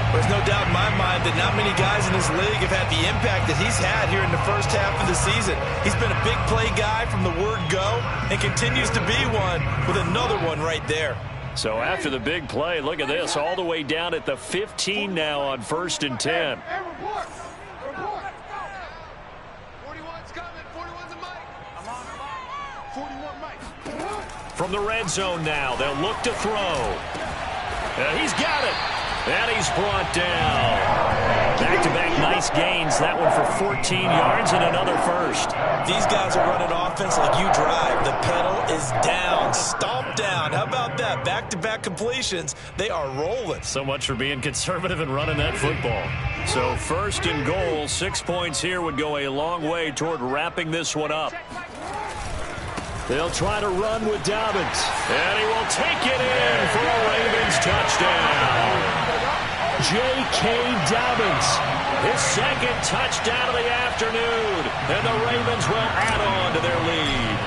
There's no doubt in my mind that not many guys in this league have had the impact that he's had here in the first half of the season. He's been a big play guy from the word go and continues to be one with another one right there. So after the big play, look at this, all the way down at the 15 now on 1st and 10. 41's coming. 41's a mic. I'm on. 41 mic. From the red zone now, they'll look to throw. He's got it. And he's brought down. Back-to-back nice gains. That one for 14 yards and another first. These guys are running offense like you drive. The pedal is down, stomped down. How about that? Back-to-back completions. They are rolling. So much for being conservative and running that football. So 1st and goal, 6 points here would go a long way toward wrapping this one up. They'll try to run with Dobbins. And he will take it in for a Ravens touchdown. J.K. Dobbins, his 2nd touchdown of the afternoon. And the Ravens will add on to their lead.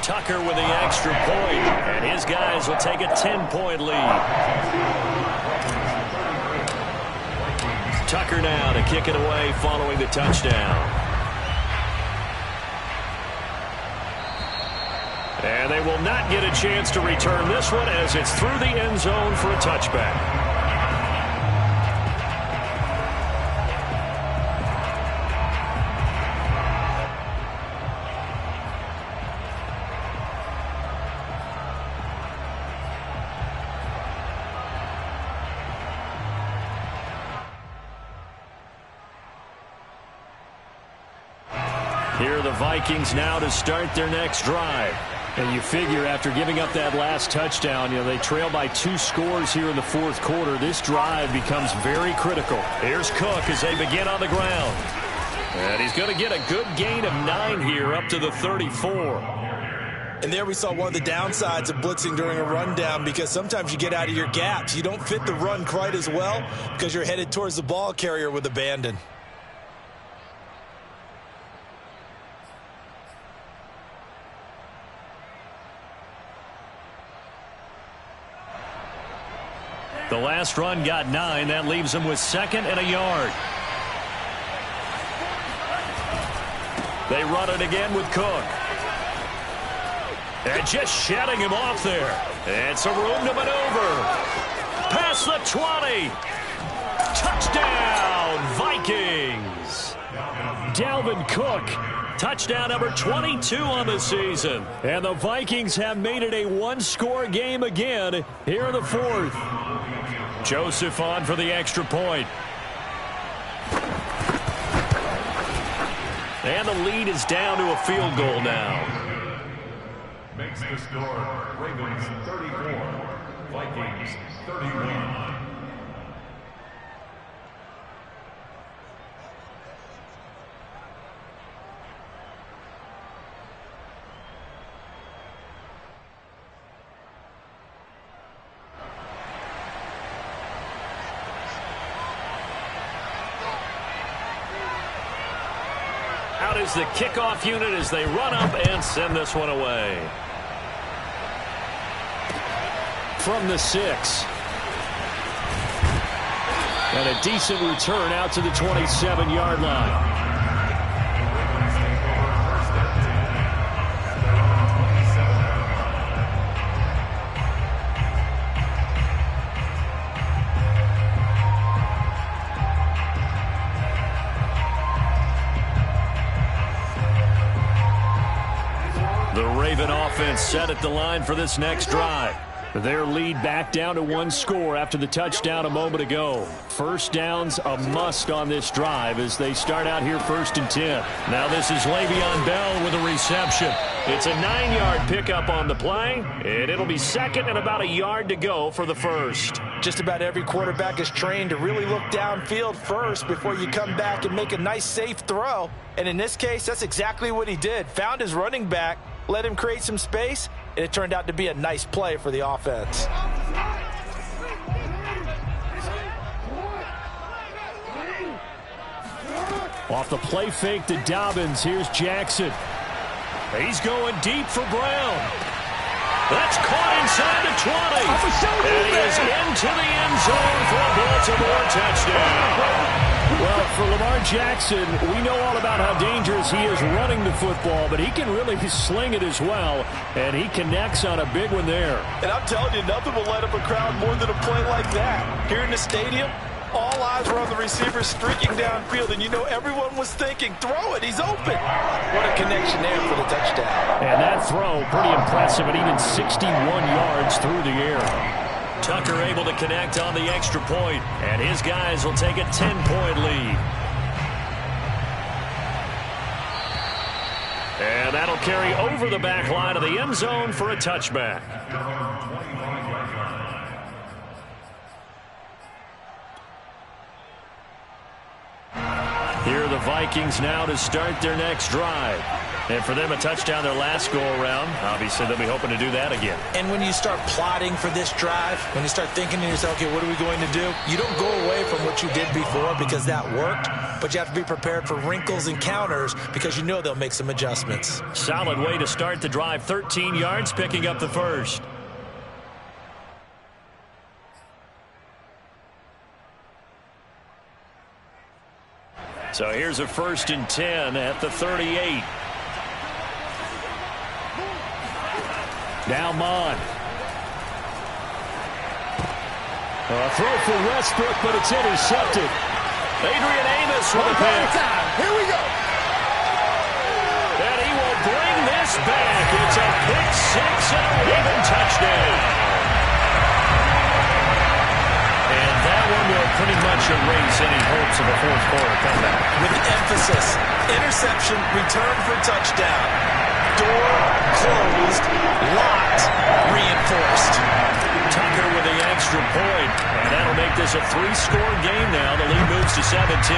Tucker with the extra point. And his guys will take a 10-point lead. Tucker now to kick it away following the touchdown. And they will not get a chance to return this one as it's through the end zone for a touchback. Here are the Vikings now to start their next drive. And you figure after giving up that last touchdown, they trail by 2 scores here in the fourth quarter. This drive becomes very critical. Here's Cook as they begin on the ground. And he's going to get a good gain of 9 here up to the 34. And there we saw one of the downsides of blitzing during a rundown because sometimes you get out of your gaps. You don't fit the run quite as well because you're headed towards the ball carrier with abandon. The last run got 9. That leaves him with 2nd and a yard. They run it again with Cook. And just shutting him off there. It's a room to maneuver. Past the 20. Touchdown, Vikings. Dalvin Cook. Touchdown number 22 on the season. And the Vikings have made it a 1-score game again here in the fourth. Joseph on for the extra point. And the lead is down to a field goal now. Makes the score Ravens 34, Vikings 31. Out is the kickoff unit as they run up and send this one away. from the 6. And a decent return out to the 27-yard line. The Raven offense set at the line for this next drive. Their lead back down to 1 score after the touchdown a moment ago. First down's a must on this drive as they start out here 1st and 10. Now this is Le'Veon Bell with a reception. It's a 9-yard pickup on the play, and it'll be 2nd and about a yard to go for the first. Just about every quarterback is trained to really look downfield first before you come back and make a nice, safe throw. And in this case, that's exactly what he did. Found his running back, let him create some space, and it turned out to be a nice play for the offense. Off the play fake to Dobbins, here's Jackson. He's going deep for Brown. That's caught inside the 20. And he is into the end zone for a Baltimore touchdown. Well, for Lamar Jackson, we know all about how dangerous he is running the football, but he can really sling it as well, and he connects on a big one there. And I'm telling you, nothing will light up a crowd more than a play like that. Here in the stadium, all eyes were on the receiver streaking downfield, and you know everyone was thinking, throw it, he's open. What a connection there for the touchdown. And that throw, pretty impressive, at even 61 yards through the air. Tucker able to connect on the extra point, and his guys will take a 10-point lead. And that'll carry over the back line of the end zone for a touchback. Here are the Vikings now to start their next drive. And for them, a touchdown their last go-around. Obviously, they'll be hoping to do that again. And when you start plotting for this drive, when you start thinking to yourself, okay, what are we going to do? You don't go away from what you did before because that worked, but you have to be prepared for wrinkles and counters because you know they'll make some adjustments. Solid way to start the drive. 13 yards, picking up the first. So here's a 1st and 10 at the 38. Now Mon. A throw for Westbrook, but it's intercepted. Adrian Amos with a pick. Here we go. And he will bring this back. It's a pick 6 and a Raven touchdown. And that one will pretty much erase any hopes of a fourth-quarter comeback. With emphasis, interception, return for touchdown. Door closed, locked, reinforced. Tucker with the extra point, and that'll make this a 3-score game now. The lead moves to 17.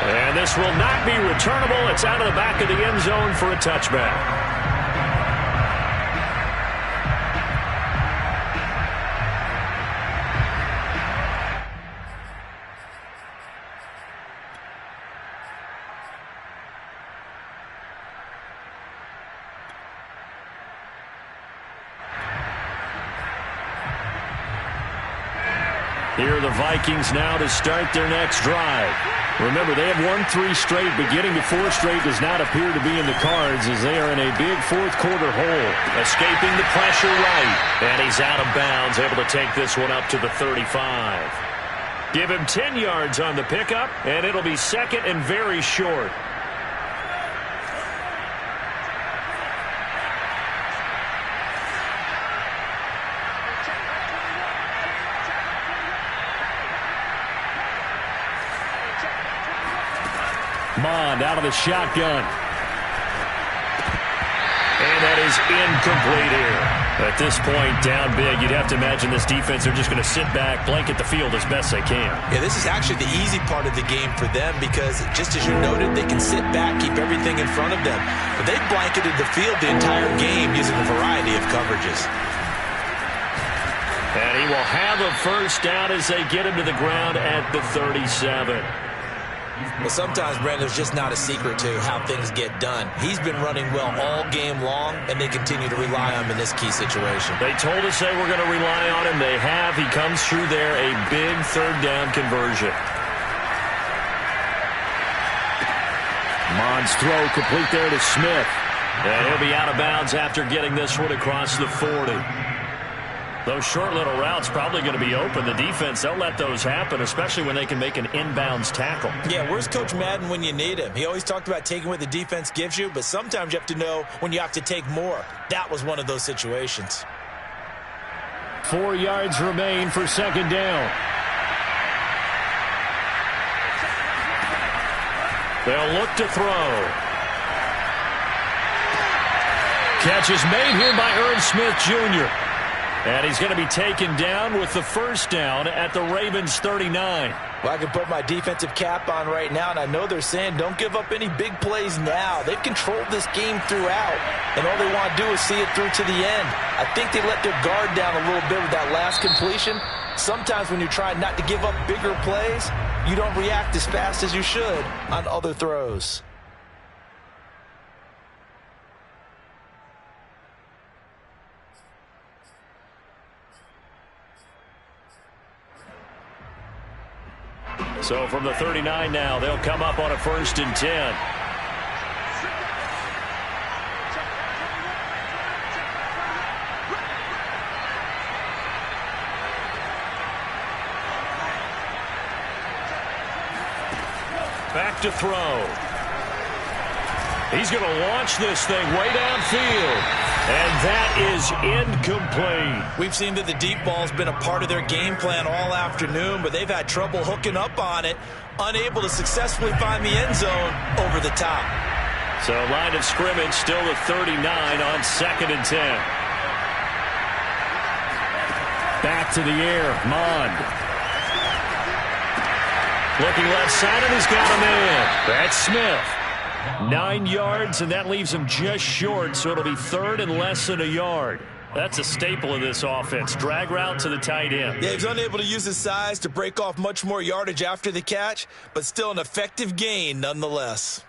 And this will not be returnable. It's out of the back of the end zone for a touchback. Here are the Vikings now to start their next drive. Remember, they have won 3 straight, but getting to 4 straight does not appear to be in the cards as they are in a big fourth-quarter hole. Escaping the pressure right, and he's out of bounds, able to take this one up to the 35. Give him 10 yards on the pickup, and it'll be 2nd and very short. Mond out of the shotgun. And that is incomplete here. At this point, down big, you'd have to imagine this defense, they're just going to sit back, blanket the field as best they can. Yeah, this is actually the easy part of the game for them because, just as you noted, they can sit back, keep everything in front of them. But they've blanketed the field the entire game using a variety of coverages. And he will have a first down as they get him to the ground at the 37. Well, sometimes, Brandon, there's just not a secret to how things get done. He's been running well all game long, and they continue to rely on him in this key situation. They told us they were going to rely on him. They have. He comes through there, a big third down conversion. Mond's throw complete there to Smith. And he'll be out of bounds after getting this one across the 40. Those short little routes probably going to be open. The defense, they'll let those happen, especially when they can make an inbounds tackle. Yeah, where's Coach Madden when you need him? He always talked about taking what the defense gives you, but sometimes you have to know when you have to take more. That was one of those situations. 4 yards remain for second down. They'll look to throw. Catch is made here by Irv Smith Jr. And he's going to be taken down with the first down at the Ravens 39. Well, I can put my defensive cap on right now, and I know they're saying don't give up any big plays now. They've controlled this game throughout, and all they want to do is see it through to the end. I think they let their guard down a little bit with that last completion. Sometimes when you're trying not to give up bigger plays, you don't react as fast as you should on other throws. So from the 39 now, they'll come up on a 1st and 10. Back to throw. He's going to launch this thing way downfield. And that is incomplete. We've seen that the deep ball's been a part of their game plan all afternoon, but they've had trouble hooking up on it, unable to successfully find the end zone over the top. So line of scrimmage still at 39 on 2nd and 10. Back to the air, Mond. Looking left side, and he's got a man. That's Smith. 9 yards, and that leaves him just short, so it'll be 3rd and less than a yard. That's a staple of this offense. Drag route to the tight end. Yeah, he's unable to use his size to break off much more yardage after the catch, but still an effective gain nonetheless.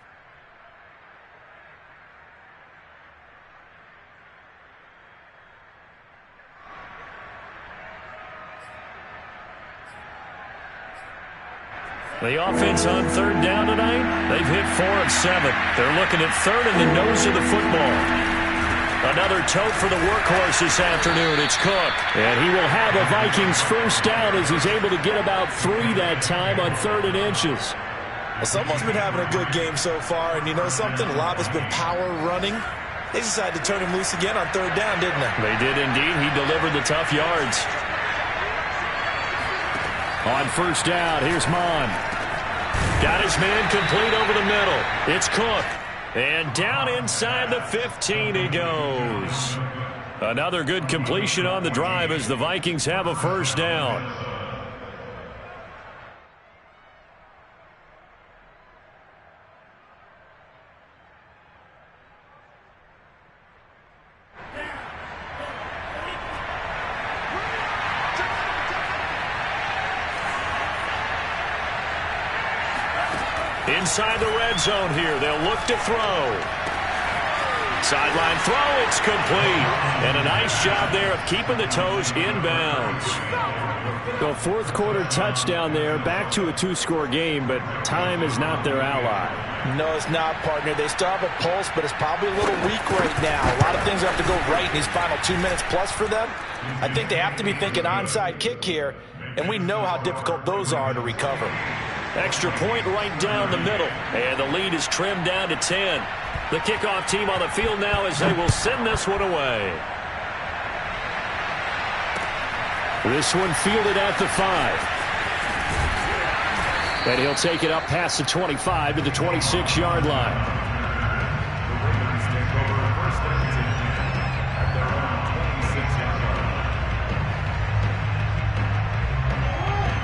The offense on 3rd down tonight, they've hit 4 of 7. They're looking at 3rd in the nose of the football. Another tote for the workhorse this afternoon. It's Cook. And he will have a Vikings first down as he's able to get about 3 that time on 3rd and inches. Well, someone's been having a good game so far, and you know something? A lot has been power running. They decided to turn him loose again on 3rd down, didn't they? They did indeed. He delivered the tough yards. On 1st down, here's Mond. Got his man complete over the middle. It's Cook. And down inside the 15 he goes. Another good completion on the drive as the Vikings have a first down. Inside the red zone here, they'll look to throw. Sideline throw, it's complete. And a nice job there of keeping the toes inbounds. The 4th quarter touchdown there, back to a 2-score game, but time is not their ally. No, it's not, partner. They still have a pulse, but it's probably a little weak right now. A lot of things have to go right in these final 2 minutes plus for them. I think they have to be thinking onside kick here, and we know how difficult those are to recover. Extra point right down the middle. And the lead is trimmed down to 10. The kickoff team on the field now as they will send this one away. This one fielded at the 5. And he'll take it up past the 25 to the 26-yard line.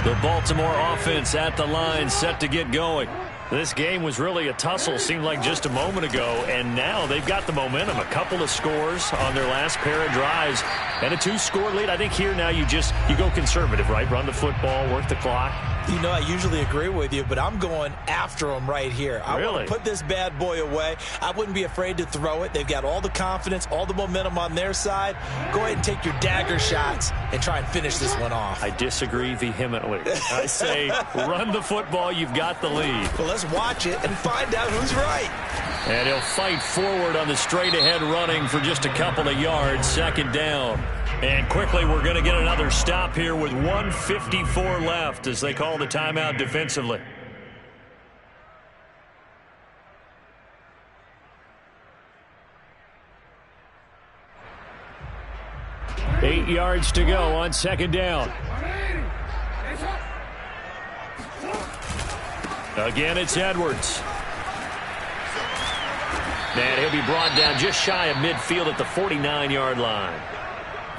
The Baltimore offense at the line, set to get going. This game was really a tussle, seemed like just a moment ago, and now they've got the momentum. A couple of scores on their last pair of drives, and a 2-score lead. I think here now you go conservative, right? Run the football, work the clock. You know, I usually agree with you, but I'm going after him right here. I want to put this bad boy away. I wouldn't be afraid to throw it. They've got all the confidence, all the momentum on their side. Go ahead and take your dagger shots and try and finish this one off. I disagree vehemently. I say run the football. You've got the lead. Well, let's watch it and find out who's right. And he'll fight forward on the straight-ahead running for just a couple of yards. Second down. And quickly, we're going to get another stop here with 1:54 left as they call the timeout defensively. Eight yards to go on second down. Again, it's Edwards. And he'll be brought down just shy of midfield at the 49-yard line.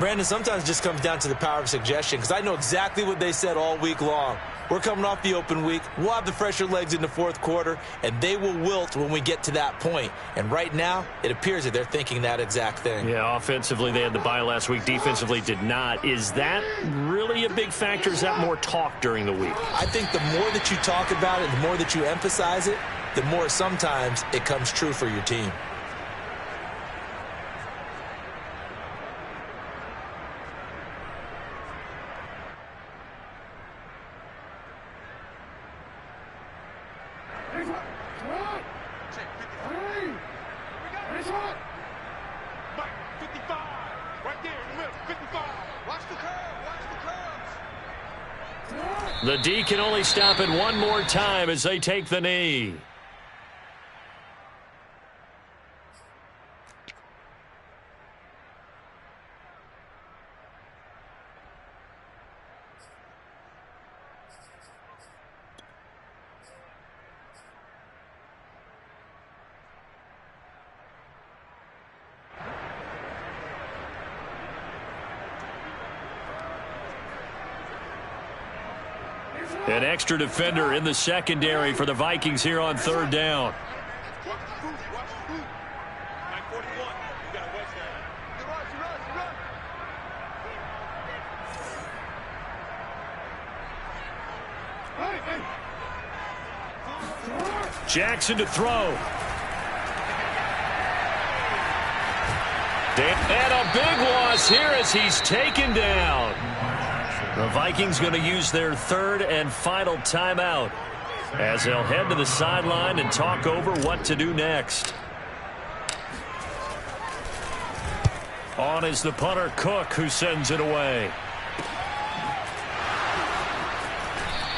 Brandon, sometimes it just comes down to the power of suggestion, because I know exactly what they said all week long. We're coming off the open week. We'll have the fresher legs in the fourth quarter, and they will wilt when we get to that point. And right now, it appears that they're thinking that exact thing. Yeah, offensively, they had the bye last week. Defensively, did not. Is that really a big factor? Is that more talk during the week? I think the more that you talk about it, the more that you emphasize it, the more sometimes it comes true for your team. The D can only stop it one more time as they take the knee. An extra defender in the secondary for the Vikings here on third down. Jackson to throw. And a big loss here as he's taken down. The Vikings going to use their third and final timeout as they'll head to the sideline and talk over what to do next. On is the punter, Cook, who sends it away.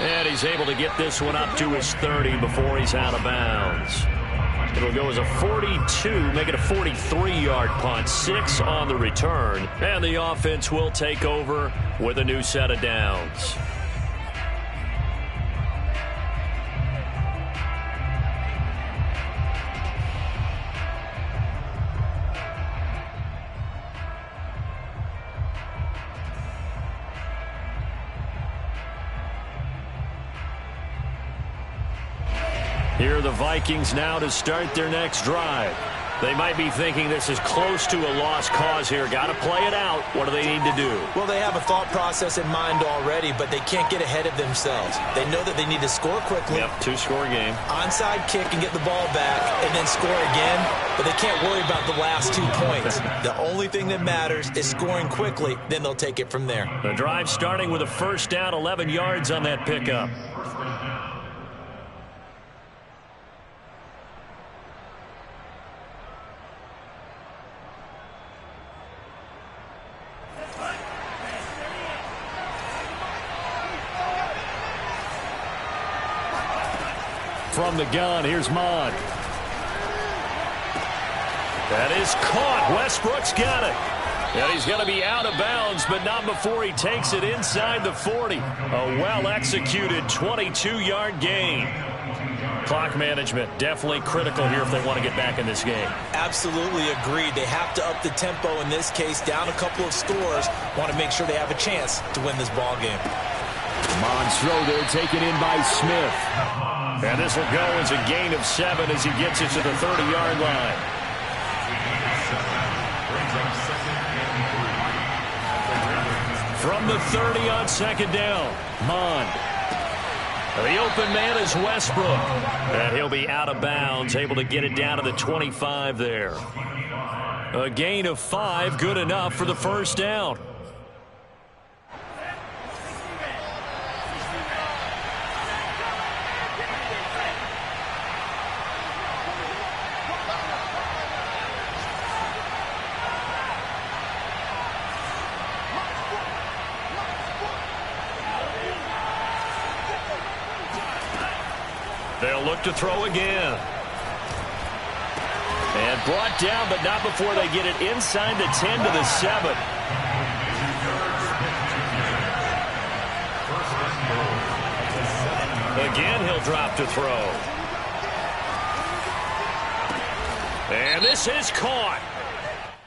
And he's able to get this one up to his 30 before he's out of bounds. It'll go as a 42, make it a 43-yard punt, 6 on the return. And the offense will take over with a new set of downs. Here are the Vikings now to start their next drive. They might be thinking this is close to a lost cause here. Got to play it out. What do they need to do? Well, they have a thought process in mind already, but they can't get ahead of themselves. They know that they need to score quickly. Yep, two-score game. Onside kick and get the ball back and then score again, but they can't worry about the last 2 points. The only thing that matters is scoring quickly, then they'll take it from there. The drive starting with a first down, 11 yards on that pickup. From the gun, here's Mond. That is caught. Westbrook's got it. And he's going to be out of bounds, but not before he takes it inside the 40. A well-executed 22-yard gain. Clock management definitely critical here if they want to get back in this game. Absolutely agreed. They have to up the tempo in this case, down a couple of scores. Want to make sure they have a chance to win this ball game. Mond's throw there taken in by Smith. And this will go as a gain of 7 as he gets it to the 30-yard line. From the 30 on second down, Mond. The open man is Westbrook. And he'll be out of bounds, able to get it down to the 25 there. A gain of 5, good enough for the first down. They'll look to throw again. And brought down, but not before they get it inside the 10 to the 7. Again, he'll drop to throw. And this is caught.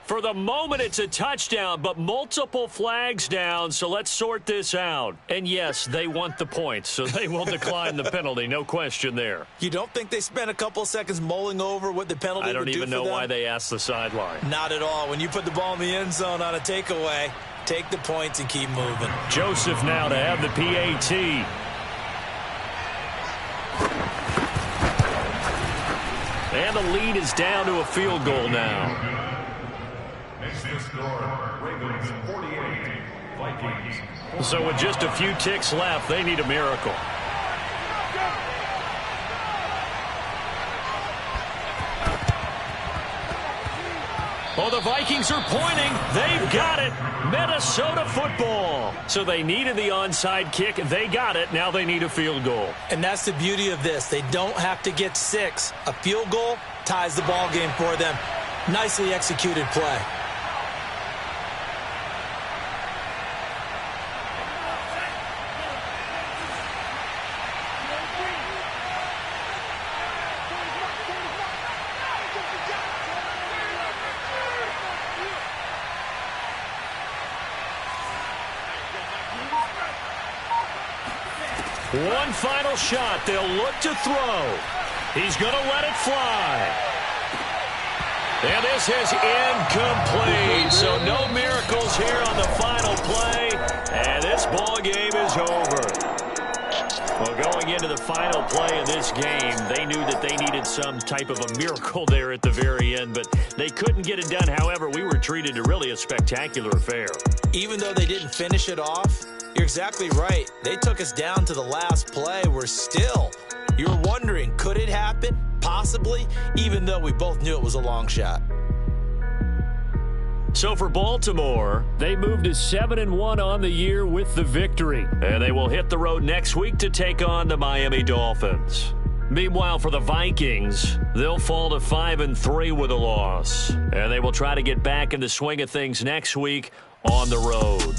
For the moment, it's a touchdown, but multiple flags down, so let's sort this out. And yes, they want the points, so they will decline the penalty, no question there. You don't think they spent a couple seconds mulling over what the penalty would do for them? I don't even know why they asked the sideline. Not at all. When you put the ball in the end zone on a takeaway, take the points and keep moving. Joseph now to have the PAT. And the lead is down to a field goal now. Next to score, Ravens 48, Vikings. So with just a few ticks left, they need a miracle. Oh, the Vikings are pointing. They've got it. Minnesota football. So they needed the onside kick. They got it. Now they need a field goal. And that's the beauty of this. They don't have to get 6. A field goal ties the ball game for them. Nicely executed play. One final shot. They'll look to throw. He's going to let it fly. And this is incomplete. So no miracles here on the final play. And this ball game is over. Well, going into the final play of this game, they knew that they needed some type of a miracle there at the very end, but they couldn't get it done. However, we were treated to really a spectacular affair. Even though they didn't finish it off, you're exactly right. They took us down to the last play. We're still, you're wondering, could it happen? Possibly, even though we both knew it was a long shot. So for Baltimore, they moved to 7-1 on the year with the victory. And they will hit the road next week to take on the Miami Dolphins. Meanwhile, for the Vikings, they'll fall to 5-3 with a loss. And they will try to get back in the swing of things next week on the road.